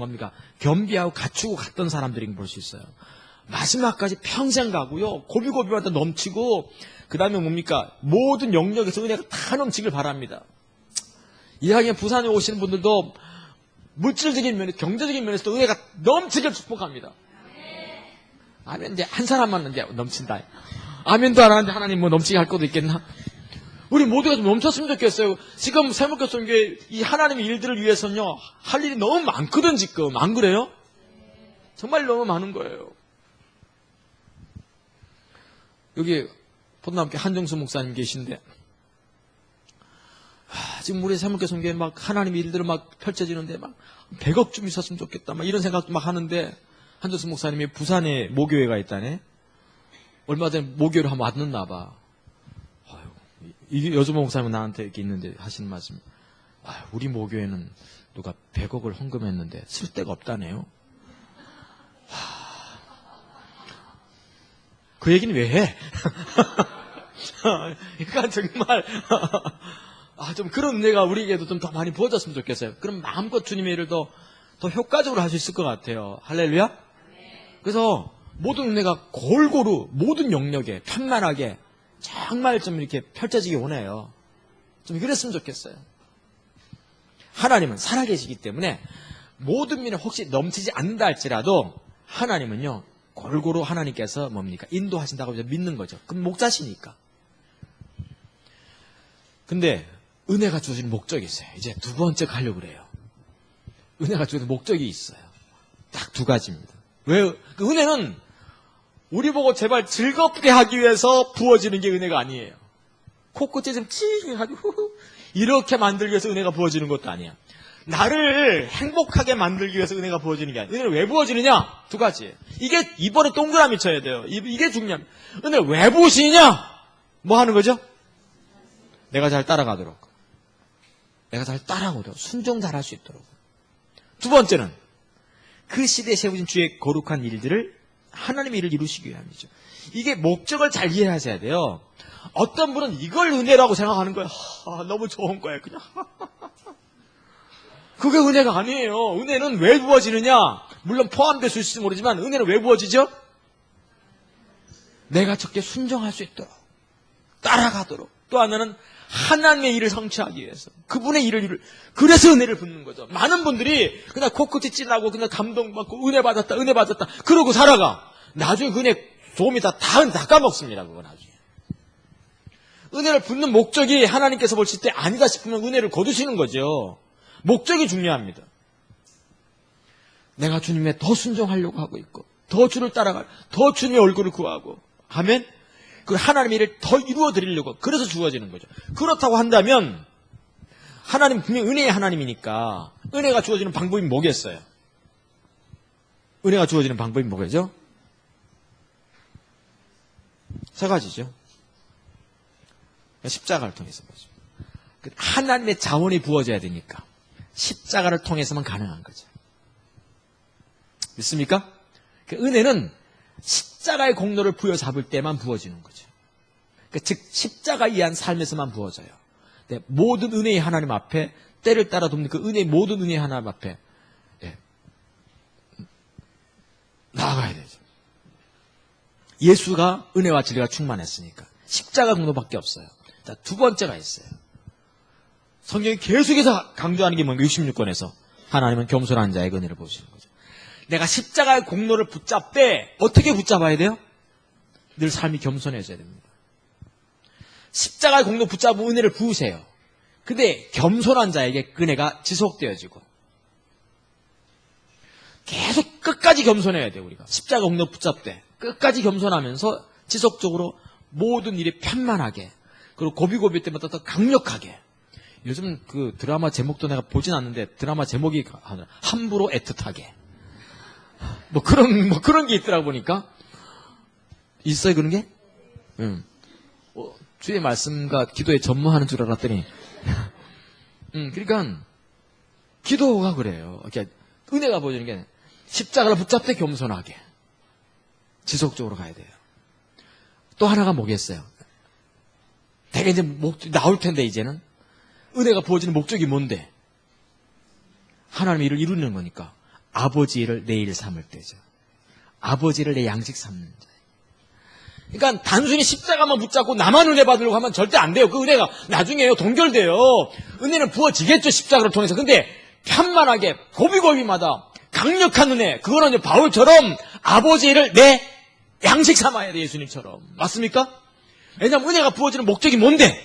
겸비하고 갖추고 갔던 사람들인 볼 수 있어요. 마지막까지 평생 가고요. 고비고비마다 넘치고 그 다음에 모든 영역에서 은혜가 다 넘치길 바랍니다. 이왕에 부산에 오시는 분들도 물질적인 면에서 경제적인 면에서도 은혜가 넘치길 축복합니다. 아멘. 이제 한 사람만 이제 넘친다. 아멘도 안 하는데 하나님 넘치게 할 것도 있겠나? 우리 모두가 좀 멈췄으면 좋겠어요. 지금 세목교성교회 이 하나님의 일들을 위해서는요, 할 일이 너무 많거든, 지금. 안 그래요? 정말 너무 많은 거예요. 여기 포도남교회 한정수 목사님 계신데, 지금 우리 세목교성교회 하나님의 일들을 펼쳐지는데 100억 좀 있었으면 좋겠다. 이런 생각도 하는데, 한정수 목사님이 부산에 모교회가 있다네. 얼마 전에 모교회를 한번 왔는가 봐. 이게 여주모 목사님은 나한테 이렇게 있는데 하시는 말씀. 우리 모교회는 누가 100억을 헌금했는데 쓸 데가 없다네요. 그 얘기는 왜 해? 그러니까 정말 좀 그런 은혜가 우리에게도 좀 더 많이 부어졌으면 좋겠어요. 그럼 마음껏 주님의 일을 더 효과적으로 할 수 있을 것 같아요. 할렐루야? 그래서 모든 은혜가 골고루 모든 영역에 편만하게 정말 좀 이렇게 펼쳐지기 원해요. 좀 그랬으면 좋겠어요. 하나님은 살아계시기 때문에 모든 면에 혹시 넘치지 않는다 할지라도 하나님은요, 골고루 하나님께서 인도하신다고 믿는 거죠. 그럼 목자시니까. 근데 은혜가 주어지는 목적이 있어요. 이제 두 번째 가려고 그래요. 은혜가 주어지는 목적이 있어요. 딱 두 가지입니다. 왜? 그 은혜는 우리 보고 제발 즐겁게 하기 위해서 부어지는 게 은혜가 아니에요. 코끝에 좀 찌해가지고 이렇게 만들기 위해서 은혜가 부어지는 것도 아니야. 나를 행복하게 만들기 위해서 은혜가 부어지는 게 아니야. 은혜는 왜 부어지느냐? 두 가지. 이게 이번에 동그라미 쳐야 돼요. 이게 중요합니다. 은혜를 왜 부으시느냐? 뭐 하는 거죠? 내가 잘 따라가도록. 내가 잘 따라오도록. 순종 잘할 수 있도록. 두 번째는 그 시대에 세우신 주의 거룩한 일들을 하나님의 일을 이루시기 위함이죠. 이게 목적을 잘 이해하셔야 돼요. 어떤 분은 이걸 은혜라고 생각하는 거예요. 너무 좋은 거예요. 그냥. 그게 은혜가 아니에요. 은혜는 왜 부어지느냐? 물론 포함될 수 있을지 모르지만 은혜는 왜 부어지죠? 내가 적게 순종할 수 있도록, 따라가도록. 또 하나는 하나님의 일을 성취하기 위해서, 그분의 일을 그래서 은혜를 붓는 거죠. 많은 분들이 그냥 코끝이 찔나고 그냥 감동받고 은혜 받았다 그러고 살아가. 나중에 그 은혜 조금이 다 까먹습니다. 그거 나중에. 은혜를 붓는 목적이 하나님께서 보실 때 아니다 싶으면 은혜를 거두시는 거죠. 목적이 중요합니다. 내가 주님의 더 순종하려고 하고 있고, 더 주를 따라갈, 더 주님의 얼굴을 구하고 하면 그 하나님의 일을 더 이루어 드리려고, 그래서 주어지는 거죠. 그렇다고 한다면 하나님 분명히 은혜의 하나님이니까 은혜가 주어지는 방법이 뭐겠어요? 은혜가 주어지는 방법이 뭐겠죠? 세 가지죠. 십자가를 통해서 보죠. 하나님의 자원이 부어져야 되니까 십자가를 통해서만 가능한 거죠. 믿습니까? 그 은혜는 십자가의 공로를 부여잡을 때만 부어지는 거죠. 즉 십자가 이한 삶에서만 부어져요. 모든 은혜의 하나님 앞에, 때를 따라 돕는 그 은혜의 모든 은혜의 하나님 앞에 나아가야 되죠. 예수가 은혜와 진리가 충만했으니까 십자가 공로밖에 없어요. 자, 두 번째가 있어요. 성경이 계속해서 강조하는 게 뭔가 66권에서 하나님은 겸손한 자의 은혜를 보시는 거죠. 내가 십자가의 공로를 붙잡되 어떻게 붙잡아야 돼요? 늘 삶이 겸손해져야 됩니다. 십자가의 공로 붙잡은 은혜를 부으세요. 근데 겸손한 자에게 그 은혜가 지속되어지고 계속 끝까지 겸손해야 돼요. 우리가 십자가 공로 붙잡되 끝까지 겸손하면서 지속적으로 모든 일이 편만하게, 그리고 고비고비 때마다 더 강력하게. 요즘 그 드라마 제목도 내가 보진 않는데 드라마 제목이 함부로 애틋하게 뭐 그런 게 있더라 보니까. 있어요 그런 게? 응. 주의 말씀과 기도에 전무하는 줄 알았더니 그러니까 기도가 그래요. 그러니까 은혜가 보여주는 게 십자가를 붙잡되 겸손하게 지속적으로 가야 돼요. 또 하나가 뭐겠어요? 되게 이제 나올 텐데 이제는 은혜가 부어지는 목적이 뭔데? 하나님의 일을 이루는 거니까 아버지 일을 내 일 삼을 때죠. 아버지를 내 양식 삼는 자. 그러니까 단순히 십자가만 붙잡고 나만 은혜 받으려고 하면 절대 안 돼요. 그 은혜가 나중에요 동결돼요. 은혜는 부어지겠죠 십자가를 통해서. 근데 편만하게 고비고비마다 강력한 은혜, 그거는 이제 바울처럼 아버지 일을 내 양식 삼아야 돼. 예수님처럼. 맞습니까? 왜냐하면 은혜가 부어지는 목적이 뭔데?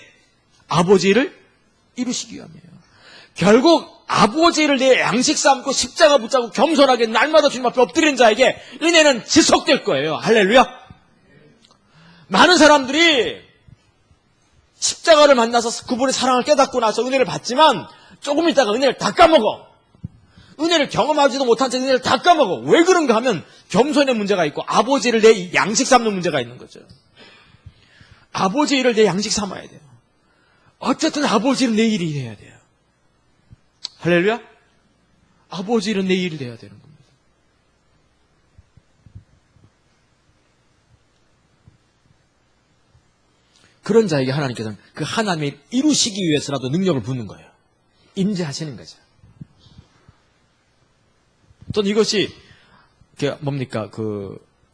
아버지 일을 이루시기 위함이에요. 결국 아버지 일을 내 양식 삼고 십자가 붙잡고 겸손하게 날마다 주님 앞에 엎드리는 자에게 은혜는 지속될 거예요. 할렐루야. 많은 사람들이 십자가를 만나서 그분의 사랑을 깨닫고 나서 은혜를 받지만 조금 있다가 은혜를 다 까먹어. 은혜를 경험하지도 못한 채 은혜를 다 까먹어. 왜 그런가 하면 겸손의 문제가 있고 아버지를 내 양식 삼는 문제가 있는 거죠. 아버지 일을 내 양식 삼아야 돼요. 어쨌든 아버지 일은 내 일이 해야 돼요. 할렐루야? 아버지 일은 내 일이 돼야 되는 겁니다. 그런 자에게 하나님께서는 그 하나님의 일 이루시기 위해서라도 능력을 붓는 거예요. 임재하시는 거죠. 또 이것이 뭡니까?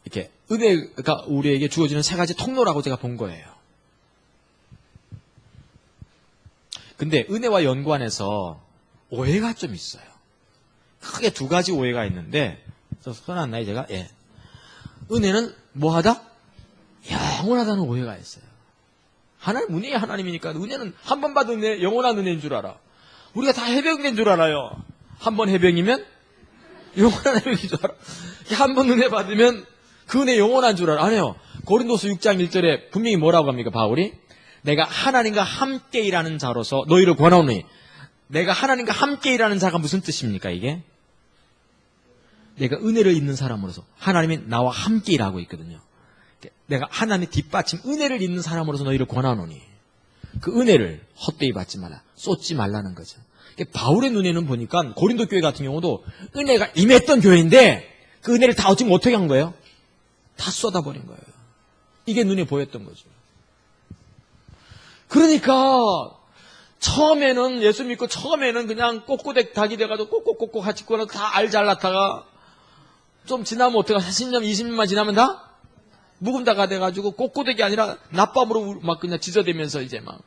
이렇게 은혜가 우리에게 주어지는 세 가지 통로라고 제가 본 거예요. 근데 은혜와 연관해서 오해가 좀 있어요. 크게 두 가지 오해가 있는데, 써놨나요, 제가? 예. 은혜는 뭐하다? 영원하다는 오해가 있어요. 하나님 은혜의 하나님이니까 은혜는 한 번 받은 은혜, 영원한 은혜인 줄 알아. 우리가 다 해병된 줄 알아요. 한 번 해병이면 영원한 해병인 줄 알아. 한 번 은혜 받으면 그 은혜 영원한 줄 알아. 아니에요. 고린도서 6장 1절에 분명히 뭐라고 합니까, 바울이? 내가 하나님과 함께 일하는 자로서 너희를 권하오니. 내가 하나님과 함께 일하는 자가 무슨 뜻입니까, 이게? 내가 은혜를 있는 사람으로서 하나님이 나와 함께 일하고 있거든요. 내가 하나님의 뒷받침, 은혜를 있는 사람으로서 너희를 권하노니. 그 은혜를 헛되이 받지 말라. 쏟지 말라는 거죠. 바울의 눈에는 보니까 고린도 교회 같은 경우도 은혜가 임했던 교회인데 그 은혜를 다 어떻게 한 거예요? 다 쏟아버린 거예요. 이게 눈에 보였던 거죠. 그러니까 처음에는 예수 믿고 처음에는 그냥 꼬꼬댁 닭이 돼가지고 꼬꼬꼬꼬 같이 꼬나 다 알 잘났다가 좀 지나면 어떡하 40년, 20년만 지나면 다 묵은다가 돼가지고 꼬꼬댁이 아니라 낮밤으로 막 그냥 지저대면서 이제 막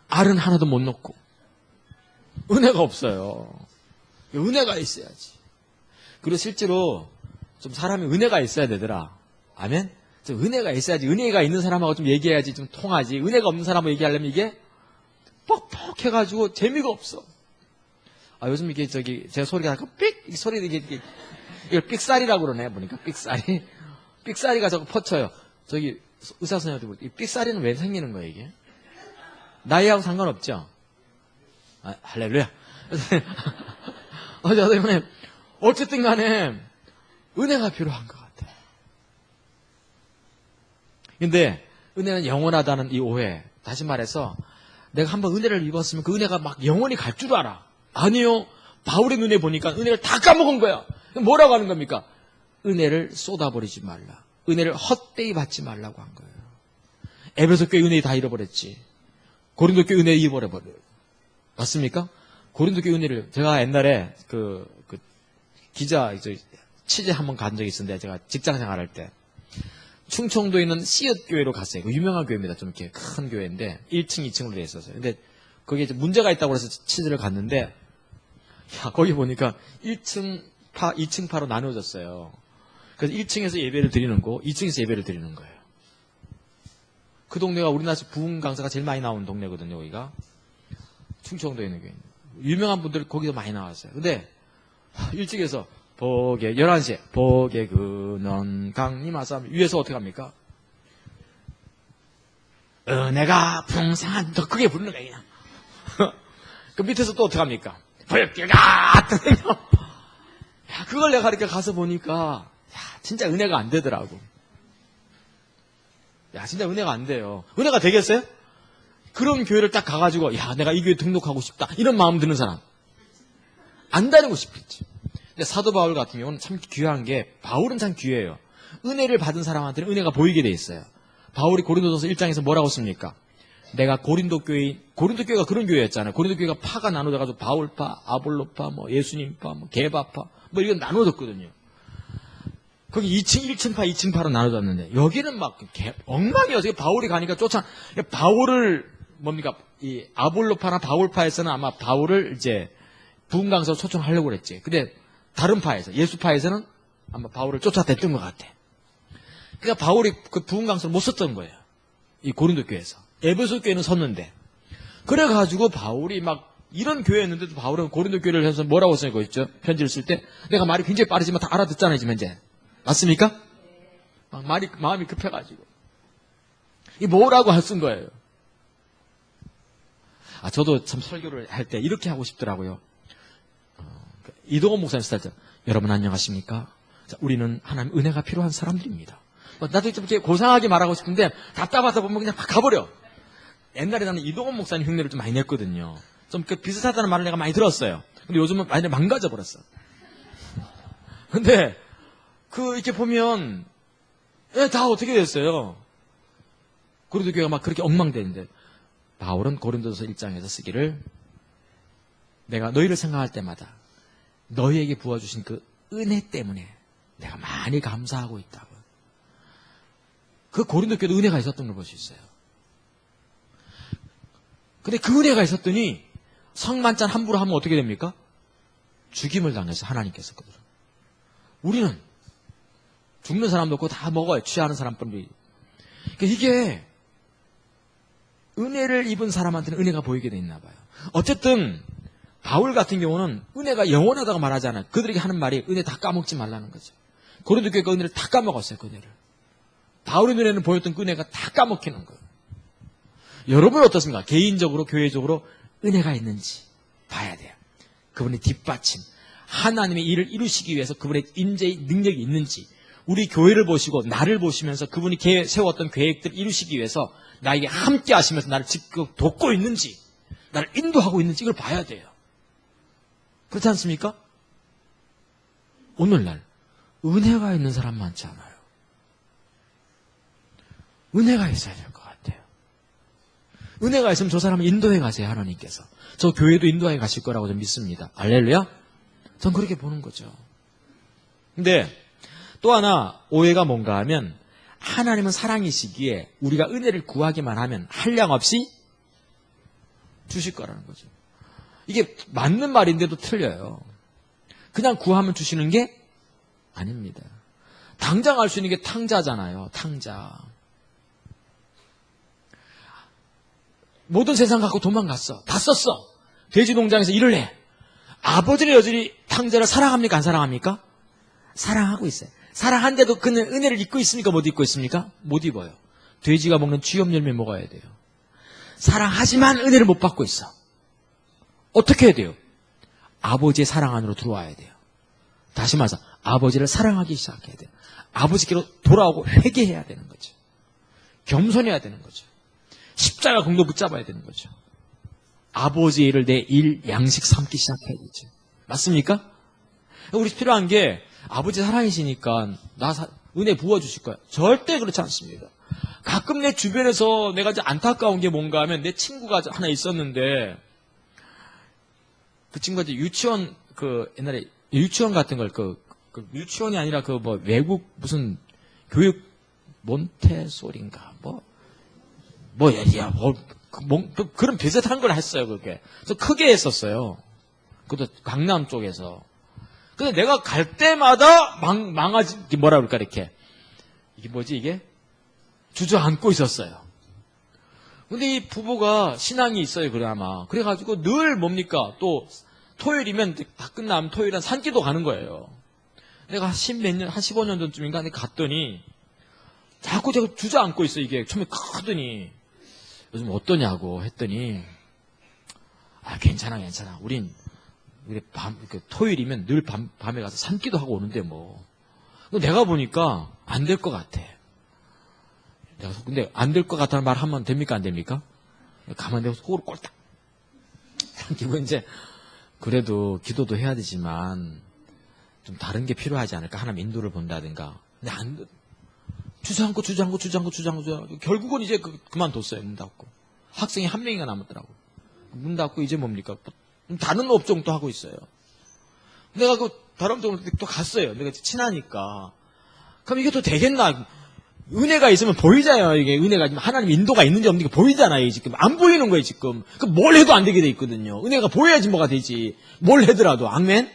알은 하나도 못 넣고 은혜가 없어요. 은혜가 있어야지. 그리고 실제로 좀 사람이 은혜가 있어야 되더라. 아멘? 좀 은혜가 있어야지. 은혜가 있는 사람하고 좀 얘기해야지 좀 통하지. 은혜가 없는 사람하고 얘기하려면 이게 뻑뻑해가지고 재미가 없어. 아, 요즘 이게 제 소리가 약간 삑! 소리 이걸 삑살이라고 그러네, 보니까. 삑살이. 삑살이가 자꾸 퍼쳐요. 의사 선생님한테 이 삑살이는 왜 생기는 거예요, 이게? 나이하고 상관없죠? 아, 할렐루야. 어쨌든 간에 은혜가 필요한 것 같아요. 근데 은혜는 영원하다는 이 오해. 다시 말해서 내가 한번 은혜를 입었으면 그 은혜가 막 영원히 갈 줄 알아. 아니요. 바울의 눈에 보니까 은혜를 다 까먹은 거야. 뭐라고 하는 겁니까? 은혜를 쏟아버리지 말라. 은혜를 헛되이 받지 말라고 한 거예요. 에베소 교회 은혜 다 잃어버렸지. 고린도 교회 은혜 잃어버려. 맞습니까? 고린도 교회 은혜를 제가 옛날에 기자 취재 한번 간 적이 있었는데 제가 직장 생활할 때 충청도에 있는 씨앗 교회로 갔어요. 그 유명한 교회입니다. 좀 이렇게 큰 교회인데 1층, 2층으로 되어 있었어요. 근데 거기에 문제가 있다고 해서 취재를 갔는데 거기 보니까 1층 파, 2층 파로 나누어졌어요. 그래서 1층에서 예배를 드리는 거, 2층에서 예배를 드리는 거예요. 그 동네가 우리나라에서 부흥 강사가 제일 많이 나오는 동네거든요. 여기가 충청도에 있는 교회. 유명한 분들 거기서 많이 나왔어요. 근데 1층에서 복의 11시에 복의 근원 강림하사 위에서 어떻게 합니까? 은혜가 풍성한 더 크게 부르는 거예요. 그 밑에서 또 어떻게 합니까? 불길가 그걸 내가 이렇게 가서 보니까 진짜 은혜가 안 되더라고. 진짜 은혜가 안 돼요. 은혜가 되겠어요? 그런 교회를 딱 가가지고 내가 이 교회 등록하고 싶다 이런 마음 드는 사람 안 다니고 싶겠지. 근데 사도 바울 같은 경우는 참 귀한 게 바울은 참 귀해요. 은혜를 받은 사람한테는 은혜가 보이게 돼 있어요. 바울이 고린도전서 1장에서 뭐라고 씁니까? 내가 고린도 교회가 그런 교회였잖아요. 고린도 교회가 파가 나눠져가지고 바울파, 아볼로파, 예수님파, 게바파 이건 나눠졌거든요. 거기 2층, 1층파, 2층파로 나눠졌는데 여기는 막 엉망이어서 바울이 가니까 바울을 이 아볼로파나 바울파에서는 아마 바울을 이제 부흥 강사로 초청하려고 그랬지. 근데 다른 파에서 예수파에서는 아마 바울을 쫓아댔던 것 같아. 그러니까 바울이 그 부흥 강사를 못 썼던 거예요. 이 고린도 교회에서. 에베소 교회는 섰는데. 그래가지고 바울이 막 이런 교회였는데도 바울은 고린도 교회를 해서 뭐라고 쓰고 있죠? 편지를 쓸 때 내가 말이 굉장히 빠르지만 다 알아듣잖아요, 지금 현재. 맞습니까? 막 마음이 급해가지고. 이 뭐라고 쓴 거예요? 저도 참 설교를 할 때 이렇게 하고 싶더라고요. 이동원 목사님 스타일 여러분 안녕하십니까? 자, 우리는 하나님 은혜가 필요한 사람들입니다. 나도 좀 이렇게 고상하게 말하고 싶은데 답답하다 보면 그냥 막 가버려. 옛날에 나는 이동원 목사님 흉내를 좀 많이 냈거든요. 좀 비슷하다는 말을 내가 많이 들었어요. 근데 요즘은 많이 망가져 버렸어. 근데 이렇게 보면 다 어떻게 됐어요? 고린도 교회가 막 그렇게 엉망되는데 바울은 고린도서 1장에서 쓰기를 내가 너희를 생각할 때마다 너희에게 부어주신 그 은혜 때문에 내가 많이 감사하고 있다고. 그 고린도 교회도 은혜가 있었던 걸 볼 수 있어요. 근데 그 은혜가 있었더니 성만찬 함부로 하면 어떻게 됩니까? 죽임을 당해서 하나님께서 그들은. 우리는 죽는 사람도 없고 다 먹어요. 취하는 사람뿐이. 그러니까 이게 은혜를 입은 사람한테는 은혜가 보이게 돼 있나 봐요. 어쨌든 바울 같은 경우는 은혜가 영원하다고 말하지 않아요. 그들에게 하는 말이 은혜 다 까먹지 말라는 거죠. 고린도 교회가 은혜를 다 까먹었어요. 그 은혜를. 바울의 눈에는 보였던 그 은혜가 다 까먹히는 거예요. 여러분은 어떻습니까? 개인적으로 교회적으로 은혜가 있는지 봐야 돼요. 그분의 뒷받침, 하나님의 일을 이루시기 위해서 그분의 임재의 능력이 있는지, 우리 교회를 보시고 나를 보시면서 그분이 세웠던 계획들을 이루시기 위해서 나에게 함께 하시면서 나를 직접 돕고 있는지, 나를 인도하고 있는지 이걸 봐야 돼요. 그렇지 않습니까? 오늘날 은혜가 있는 사람 많지 않아요. 은혜가 있어야 될 것 같아요. 은혜가 있으면 저 사람을 인도해 가세요. 하나님께서. 저 교회도 인도해 가실 거라고 저는 믿습니다. 할렐루야? 전 그렇게 보는 거죠. 근데 또 하나 오해가 뭔가 하면, 하나님은 사랑이시기에 우리가 은혜를 구하기만 하면 한량 없이 주실 거라는 거죠. 이게 맞는 말인데도 틀려요. 그냥 구하면 주시는 게 아닙니다. 당장 알 수 있는 게 탕자잖아요. 탕자. 모든 세상 갖고 도망갔어. 다 썼어. 돼지 농장에서 일을 해. 아버지는 여전히 탕자를 사랑합니까? 안 사랑합니까? 사랑하고 있어요. 사랑한데도 그는 은혜를 입고 있습니까? 못 입고 있습니까? 못 입어요. 돼지가 먹는 쥐염 열매 먹어야 돼요. 사랑하지만 은혜를 못 받고 있어. 어떻게 해야 돼요? 아버지의 사랑 안으로 들어와야 돼요. 다시 말해서 아버지를 사랑하기 시작해야 돼요. 아버지께로 돌아오고 회개해야 되는 거죠. 겸손해야 되는 거죠. 십자가 공도 붙잡아야 되는 거죠. 아버지의 일을 내 일, 양식 삼기 시작해야겠죠. 맞습니까? 우리 필요한 게, 아버지 사랑이시니까 은혜 부어주실 거야. 절대 그렇지 않습니다. 가끔 내 주변에서 내가 이제 안타까운 게 뭔가 하면, 내 친구가 하나 있었는데, 그 친구가 이제 유치원, 옛날에 유치원 같은 걸, 유치원이 아니라 외국 무슨 교육 몬테소리인가, 그런 비슷한 걸 했어요, 그게. 그래서 크게 했었어요. 그것도 강남 쪽에서. 근데 내가 갈 때마다 뭐라 그럴까, 이렇게. 이게 뭐지, 이게? 주저앉고 있었어요. 근데 이 부부가 신앙이 있어요, 그나마. 그래가지고 늘 뭡니까? 또 토요일이면 다 끝나면 토요일은 산기도 가는 거예요. 내가 한 15년 전쯤인가 갔더니 자꾸 제가 주저앉고 있어, 이게. 처음에 크더니. 요즘 어떠냐고 했더니, 괜찮아. 우리 토요일이면 늘 밤에 가서 산기도 하고 오는데 뭐. 내가 보니까 안 될 것 같아. 근데 안 될 것 같다는 말 하면 됩니까? 안 됩니까? 가만히 내가 속으로 꼴딱. 기분 이제, 그래도 기도도 해야 되지만, 좀 다른 게 필요하지 않을까? 하나님 인도를 본다든가. 근데 주저앉고. 결국은 이제 그만뒀어요. 문 닫고. 학생이 한 명이가 남았더라고. 문 닫고 이제 뭡니까? 다른 업종도 하고 있어요. 내가 다른 업종을 또 갔어요. 내가 친하니까. 그럼 이게 또 되겠나? 은혜가 있으면 보이잖아요. 이게 은혜가 하나님 인도가 있는지 없는지 보이잖아요. 지금 안 보이는 거예요. 지금. 그럼 뭘 해도 안 되게 돼 있거든요. 은혜가 보여야지 뭐가 되지. 뭘 해더라도. 아멘.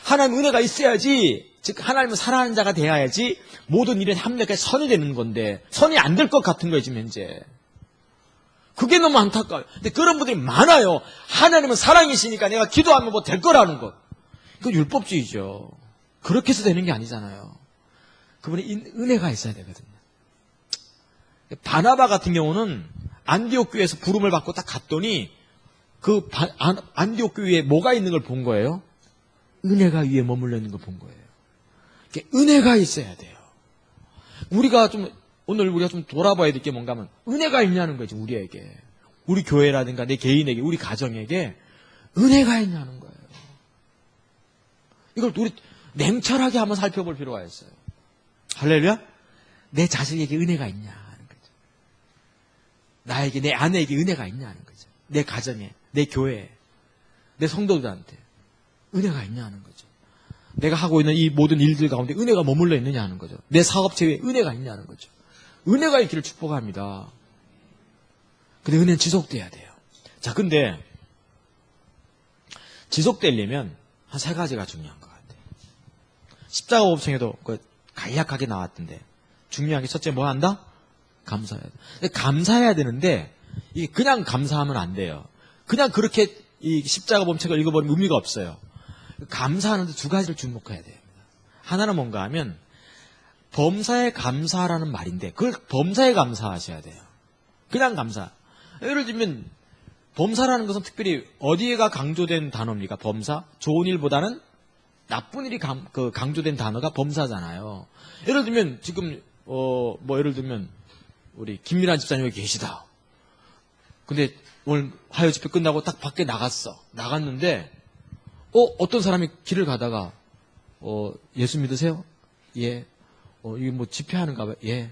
하나님 은혜가 있어야지. 즉 하나님은 사랑하는 자가 되어야지 모든 일에 합력해 선이 되는 건데, 선이 안 될 것 같은 거예요. 지금 현재. 그게 너무 안타까워요. 근데 그런 분들이 많아요. 하나님은 사랑이시니까 내가 기도하면 뭐 될 거라는 것. 그건 율법주의죠. 그렇게 해서 되는 게 아니잖아요. 그분이 은혜가 있어야 되거든요. 바나바 같은 경우는 안디옥 교회에서 부름을 받고 딱 갔더니 안디옥 교회에 뭐가 있는 걸 본 거예요? 은혜가 위에 머물러 있는 걸 본 거예요. 은혜가 있어야 돼요. 오늘 우리가 좀 돌아봐야 될 게 뭔가 하면, 은혜가 있냐는 거지, 우리에게. 우리 교회라든가 내 개인에게, 우리 가정에게 은혜가 있냐는 거예요. 이걸 우리 냉철하게 한번 살펴볼 필요가 있어요. 할렐루야? 내 자식에게 은혜가 있냐 하는 거죠. 나에게, 내 아내에게 은혜가 있냐 하는 거죠. 내 가정에, 내 교회에, 내 성도들한테 은혜가 있냐 하는 거죠. 내가 하고 있는 이 모든 일들 가운데 은혜가 머물러 있느냐 하는 거죠. 내 사업체에 은혜가 있냐는 거죠. 은혜가 있기를 축복합니다. 근데 은혜는 지속돼야 돼요. 자, 근데 지속되려면 한 3가지가 중요한 것 같아요. 십자가 오법청에도 간략하게 나왔던데, 중요한 게 첫째 뭐 한다? 감사해야 돼. 감사해야 되는데 이게 그냥 감사하면 안 돼요. 그냥 그렇게 이 십자가 범책을 읽어버리면 의미가 없어요. 감사하는데 두 가지를 주목해야 돼요. 하나는 뭔가 하면 범사에 감사라는 말인데 그걸 범사에 감사하셔야 돼요. 그냥 감사. 예를 들면 범사라는 것은 특별히 어디에가 강조된 단어입니까? 범사? 좋은 일보다는 나쁜 일이 강조된 단어가 범사잖아요. 예를 들면 지금 예를 들면 우리 김민환 집사님 여기 계시다. 근데 오늘 화요 집회 끝나고 딱 밖에 나갔는데 어떤 사람이 길을 가다가 예수 믿으세요? 예. 이게 뭐 집회하는가 봐요. 예.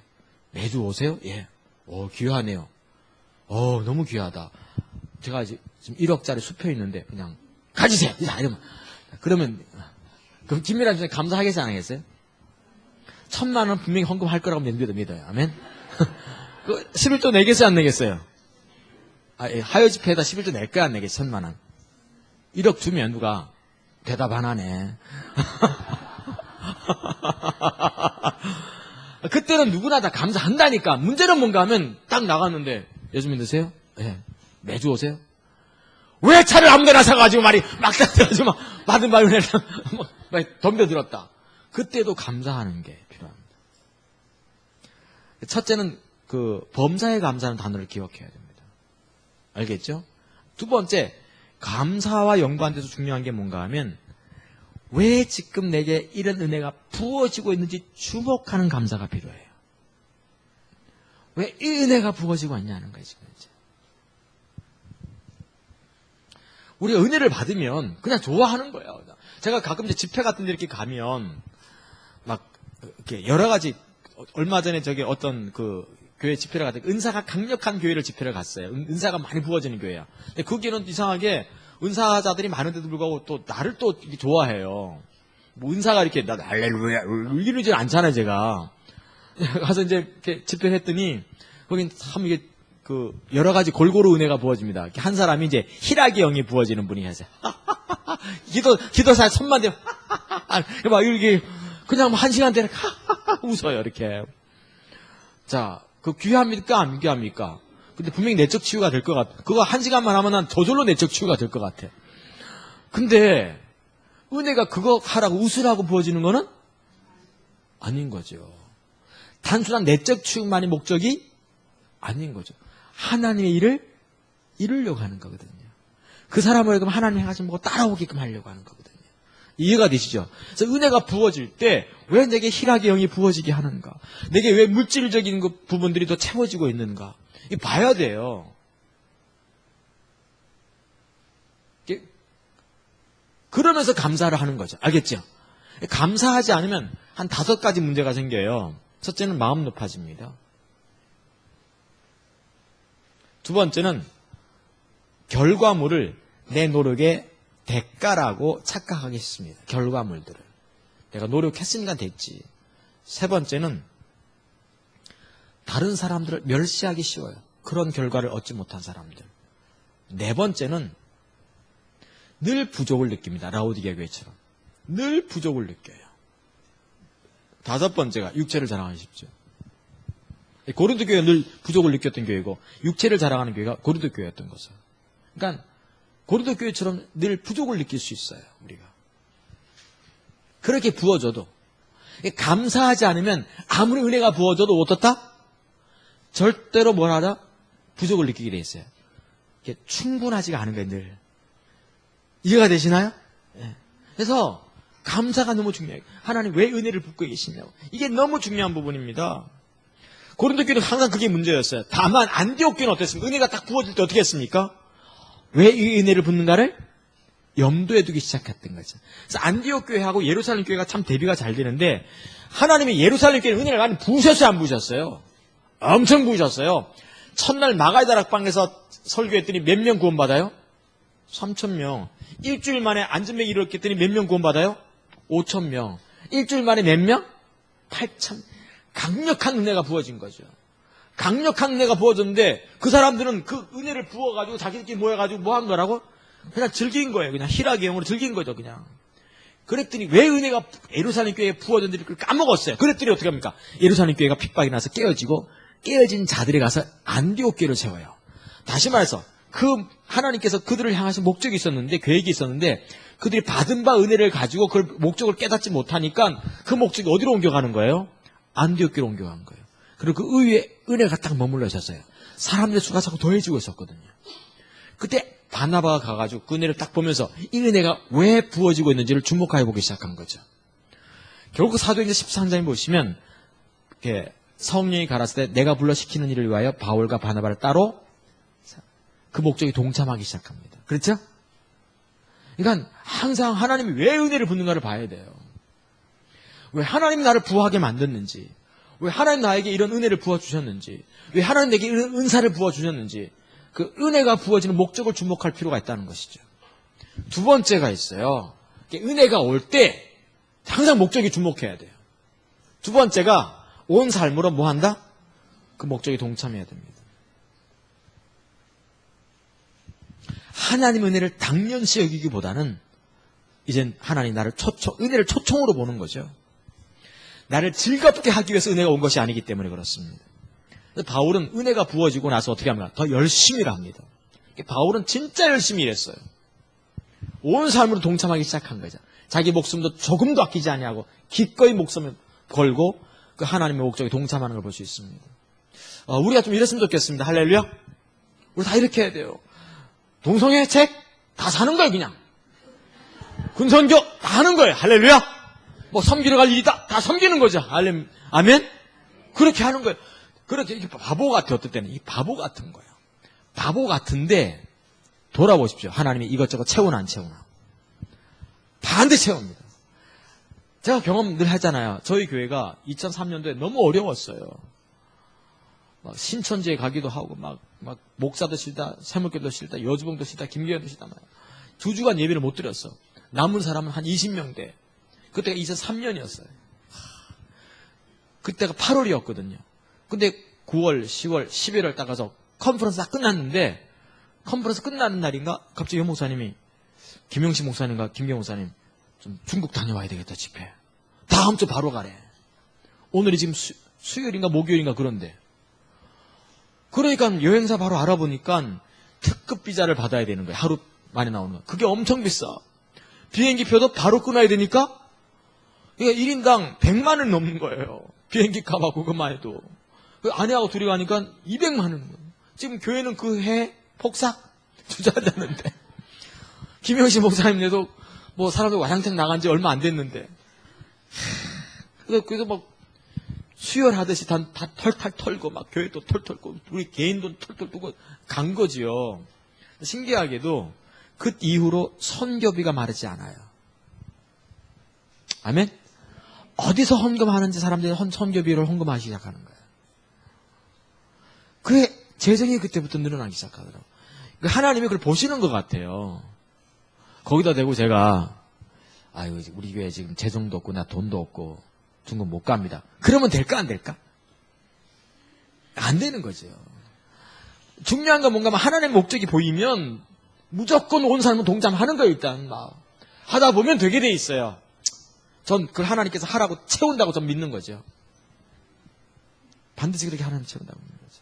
매주 오세요? 예. 귀하네요. 너무 귀하다. 제가 지금 1억짜리 수표 있는데 그냥 가지세요. 이러면 그러면 그럼 김민환 집사님 감사하겠어요? 안 하겠어요? 1,000만 원 분명히 헌금할 거라고 믿어요. 아멘. 11조 내겠어요? 안 내겠어요? 하여 집회에다 11조 낼 거야? 안 내겠어요? 1,000만 원. 1억 주면 누가 대답 안 하네. 그때는 누구나 다 감사한다니까. 문제는 뭔가 하면 딱 나갔는데 예수 믿으세요? 예. 매주 오세요? 왜 차를 아무데나 사가지고 말이 막 사가지고 막 받은 말을 막 덤벼들었다. 그때도 감사하는 게 필요합니다. 첫째는 그 범사에 감사하는 단어를 기억해야 됩니다. 알겠죠? 두 번째, 감사와 연관돼서 중요한 게 뭔가 하면 왜 지금 내게 이런 은혜가 부어지고 있는지 주목하는 감사가 필요해요. 왜 이 은혜가 부어지고 있냐는 거예요, 지금 이제. 우리가 은혜를 받으면 그냥 좋아하는 거예요. 제가 가끔 이제 집회 같은 데 이렇게 가면 막 이렇게 여러 가지 얼마 전에 저기 어떤 그 교회 집회를 갔더니 은사가 강력한 교회를 집회를 갔어요. 은사가 많이 부어지는 교회야. 근데 그 교회는 이상하게 은사자들이 많은데도 불구하고 또 나를 또 이렇게 좋아해요. 뭐 은사가 이렇게 나 할렐루야 이러지 않잖아요, 제가. 가서 이제 이렇게 집회를 했더니 거긴 참 이게 그 여러 가지 골고루 은혜가 부어집니다. 한 사람이 이제 희락의 영이 부어지는 분이 계세요. 기도사에 손만 대면 막 이렇게 그냥 한 시간 내내 웃어요, 이렇게. 자, 그 귀합니까? 안 귀합니까? 근데 분명히 내적 치유가 될 것 같아. 그거 한 시간만 하면 난 저절로 내적 치유가 될 것 같아. 근데 은혜가 그거 하라고 웃으라고 부어지는 거는 아닌 거죠. 단순한 내적 치유만이 목적이 아닌 거죠. 하나님의 일을 이루려고 하는 거거든요. 그 사람을 그럼 하나님이 하신 거 따라오게끔 하려고 하는 거거든요. 이해가 되시죠? 그래서 은혜가 부어질 때 왜 내게 희락의 영이 부어지게 하는가? 내게 왜 물질적인 그 부분들이 더 채워지고 있는가? 이 봐야 돼요. 그러면서 감사를 하는 거죠. 알겠죠? 감사하지 않으면 한 5가지 문제가 생겨요. 첫째는 마음 높아집니다. 두 번째는 결과물을 내 노력의 대가라고 착각하기 쉽습니다. 결과물들을. 내가 노력했으니까 됐지. 세 번째는 다른 사람들을 멸시하기 쉬워요. 그런 결과를 얻지 못한 사람들. 네 번째는 늘 부족을 느낍니다. 라오디게아 교회처럼. 늘 부족을 느껴요. 다섯 번째가 육체를 자랑하기 쉽죠. 고린도 교회가 늘 부족을 느꼈던 교회고 육체를 자랑하는 교회가 고린도 교회였던 것을. 그러니까 고린도 교회처럼 늘 부족을 느낄 수 있어요. 우리가. 그렇게 부어져도 감사하지 않으면 아무리 은혜가 부어져도 어떻다? 절대로 뭘 하다? 부족을 느끼게 돼 있어요. 이게 충분하지가 않은 거예요. 늘. 이해가 되시나요? 네. 그래서 감사가 너무 중요해요. 하나님 왜 은혜를 붓고 계시냐고. 이게 너무 중요한 부분입니다. 고린도 교회는 항상 그게 문제였어요. 다만 안디옥 교회는 어땠습니까? 은혜가 딱 부어질 때 어떻게 했습니까? 왜 이 은혜를 붓는가를 염두에 두기 시작했던 거죠. 그래서 안디옥 교회하고 예루살렘 교회가 참 대비가 잘 되는데 하나님이 예루살렘 교회는 은혜를 많이 부으셨어요? 안 부으셨어요? 엄청 부으셨어요. 첫날 마가의 다락방에서 설교했더니 몇 명 구원받아요? 3,000명. 일주일 만에 안전맥이 일으켰더니 몇 명 구원받아요? 5,000명. 일주일 만에 몇 명? 8,000. 강력한 은혜가 부어진 거죠. 강력한 은혜가 부어졌는데 그 사람들은 그 은혜를 부어가지고 자기들끼리 모여가지고 뭐 한 거라고? 그냥 즐긴 거예요. 그냥 희락의 영으로 즐긴 거죠. 그냥. 그랬더니 왜 은혜가 예루살렘 교회에 부어졌는지 그걸 까먹었어요. 그랬더니 어떻게 합니까? 예루살렘 교회가 핍박이 나서 깨어지고 깨어진 자들이 가서 안디옥 교회를 세워요. 다시 말해서 하나님께서 그들을 향하신 목적이 있었는데, 계획이 있었는데, 그들이 받은 바 은혜를 가지고 그 목적을 깨닫지 못하니까 그 목적이 어디로 옮겨가는 거예요? 안디옥 교회로 옮겨간 거예요. 그리고 그 위에 은혜가 딱 머물러 있었어요. 사람들의 수가 자꾸 더해지고 있었거든요. 그때 바나바가 가가지고 그 은혜를 딱 보면서 이 은혜가 왜 부어지고 있는지를 주목해 보기 시작한 거죠. 결국 사도행전 13장에 보시면 성령이 가라사대 내가 불러 시키는 일을 위하여 바울과 바나바를 따로 그 목적에 동참하기 시작합니다. 그렇죠? 그러니까 항상 하나님이 왜 은혜를 붓는가를 봐야 돼요. 왜 하나님이 나를 부하게 만들었는지, 왜 하나님 나에게 이런 은혜를 부어주셨는지, 왜 하나님 내게 이런 은사를 부어주셨는지, 그 은혜가 부어지는 목적을 주목할 필요가 있다는 것이죠. 두 번째가 있어요. 은혜가 올 때 항상 목적에 주목해야 돼요. 두 번째가 온 삶으로 뭐 한다? 그 목적에 동참해야 됩니다. 하나님 은혜를 당연시 여기기보다는 이젠 하나님 나를 은혜를 초청으로 보는 거죠. 나를 즐겁게 하기 위해서 은혜가 온 것이 아니기 때문에 그렇습니다. 바울은 은혜가 부어지고 나서 어떻게 합니까? 더 열심히 합니다. 바울은 진짜 열심히 일했어요. 온 삶으로 동참하기 시작한 거죠. 자기 목숨도 조금도 아끼지 아니하고 기꺼이 목숨을 걸고 그 하나님의 목적에 동참하는 걸 볼 수 있습니다. 우리가 좀 이랬으면 좋겠습니다. 할렐루야. 우리 다 이렇게 해야 돼요. 동성애 책 다 사는 거예요. 그냥 군선교 다 하는 거예요. 할렐루야. 뭐 섬기러 갈 일이다 다 섬기는 거죠. 아멘. 그렇게 하는 거예요. 그렇게 바보 같아. 어떨 때는 이 바보 같은 거예요. 바보 같은데 돌아보십시오. 하나님이 이것저것 채우나 안 채우나. 반드시 채웁니다. 제가 경험 늘 하잖아요. 저희 교회가 2003년도에 너무 어려웠어요. 막 신천지에 가기도 하고 막 목사도 싫다, 세물교도 싫다, 여주봉도 싫다, 김교현도 싫다. 2주간 예배를 못 드렸어. 남은 사람은 한 20명대. 그때가 2003년이었어요. 그때가 8월이었거든요. 근데 9월, 10월, 11월 딱 가서 컨퍼런스 다 끝났는데 컨퍼런스 끝나는 날인가 갑자기 여 목사님이 김영식 목사님과 김경 목사님 좀 중국 다녀와야 되겠다 집회. 다음 주 바로 가래. 오늘이 지금 수요일인가 목요일인가 그런데. 그러니까 여행사 바로 알아보니까 특급 비자를 받아야 되는 거예요. 하루 만에 나오는 거. 그게 엄청 비싸. 비행기 표도 바로 끊어야 되니까 그러니까 1인당 100만 원 넘는 거예요. 비행기 값하고 그것만 해도. 아내하고 둘이 가니까 200만 원인 거예요. 지금 교회는 그 해 폭삭 투자하자는데 김영식 목사님네도 뭐 사람들 와장창 나간 지 얼마 안 됐는데 그래서 막 수혈하듯이 다 털탈 털고 막 교회도 털 털고 우리 개인 돈 털털 두고 간 거지요. 신기하게도 그 이후로 선교비가 마르지 않아요. 아멘? 어디서 헌금하는지 사람들이 선교비를 헌금하기 시작하는 거예요. 그게 재정이 그때부터 늘어나기 시작하더라고요. 하나님이 그걸 보시는 것 같아요. 거기다 대고 제가 아유 우리 교회 지금 재정도 없고 나 돈도 없고 중국 못 갑니다. 그러면 될까 안 될까? 안 되는 거죠. 중요한 건 뭔가 하나님의 목적이 보이면 무조건 온 삶은 동참하는 거예요. 일단 막 하다 보면 되게 돼 있어요. 전 그걸 하나님께서 하라고 채운다고 전 믿는 거죠. 반드시 그렇게 하나님 채운다고 믿는 거죠.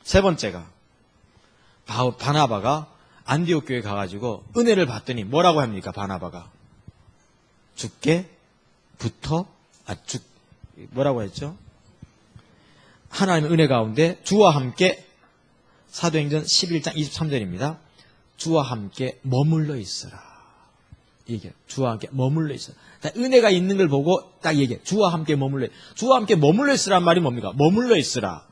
세 번째가 바나바가 안디옥 교회에 가가지고 은혜를 받더니 뭐라고 합니까? 바나바가 뭐라고 했죠? 하나님의 은혜 가운데 주와 함께 사도행전 11장 23절입니다. 주와 함께 머물러 있으라. 이게 주와 함께 머물러 있으라. 은혜가 있는 걸 보고 딱 얘기해. 주와 함께 머물러 있으란 말이 뭡니까? 머물러 있으라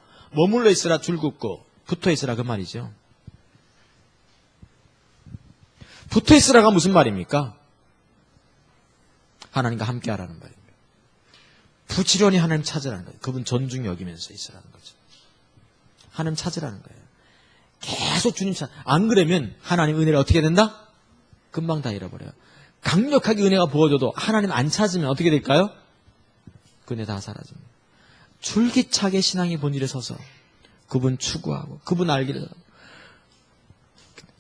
줄 긋고 붙어 있으라 그 말이죠. 붙어 있으라가 무슨 말입니까? 하나님과 함께 하라는 말입니다. 부지런히 하나님 찾으라는 거예요. 그분 존중 여기면서 있으라는 거죠. 하나님 찾으라는 거예요. 계속 주님 안 그러면 하나님 은혜를 어떻게 된다? 금방 다 잃어버려요. 강력하게 은혜가 부어져도 하나님 안 찾으면 어떻게 될까요? 그 은혜 다 사라집니다. 줄기차게 신앙의 본질에 서서 그분 추구하고 그분 알기를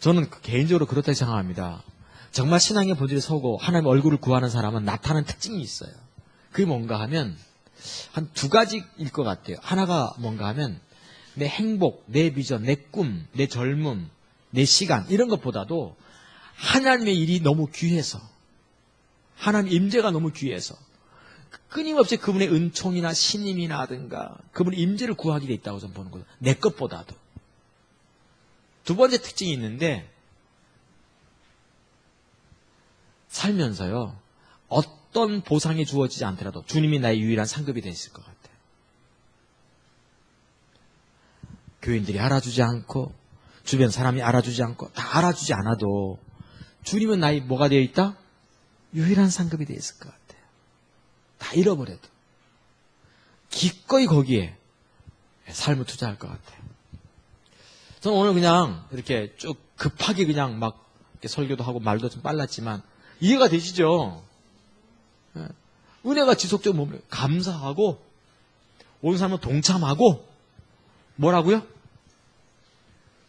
저는 개인적으로 그렇다고 생각합니다. 정말 신앙의 본질에 서고 하나님의 얼굴을 구하는 사람은 나타나는 특징이 있어요. 그게 뭔가 하면 한 두 가지일 것 같아요. 하나가 뭔가 하면 내 행복, 내 비전, 내 꿈, 내 젊음, 내 시간 이런 것보다도 하나님의 일이 너무 귀해서, 하나님 임재가 너무 귀해서 끊임없이 그분의 은총이나 신임이나 하든가 그분의 임재를 구하게 돼 있다고 저는 보는 거예요. 내 것보다도. 두 번째 특징이 있는데, 살면서요 어떤 보상이 주어지지 않더라도 주님이 나의 유일한 상급이 돼 있을 것 같아요. 교인들이 알아주지 않고 주변 사람이 알아주지 않고 다 알아주지 않아도 주님은 나의 뭐가 되어 있다? 유일한 상급이 되어 있을 것 같아요. 다 잃어버려도 기꺼이 거기에 삶을 투자할 것 같아요. 저는 오늘 그냥 이렇게 쭉 급하게 그냥 막 이렇게 설교도 하고 말도 좀 빨랐지만 이해가 되시죠? 은혜가 지속적으로 뭡니까? 감사하고 온 삶을 동참하고 뭐라고요?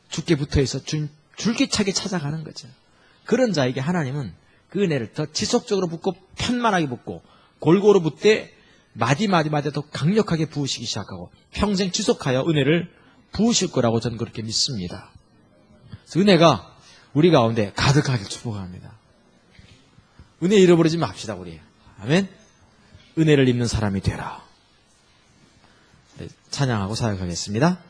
주께 붙어있어 줄기차게 찾아가는 거죠. 그런 자에게 하나님은 그 은혜를 더 지속적으로 붓고 편만하게 붓고 골고루 붓되 마디마디마디 더 강력하게 부으시기 시작하고 평생 지속하여 은혜를 부으실 거라고 저는 그렇게 믿습니다. 그래서 은혜가 우리 가운데 가득하길 축복합니다. 은혜 잃어버리지 맙시다 우리. 아멘. 은혜를 입는 사람이 되라. 네, 찬양하고 사역하겠습니다.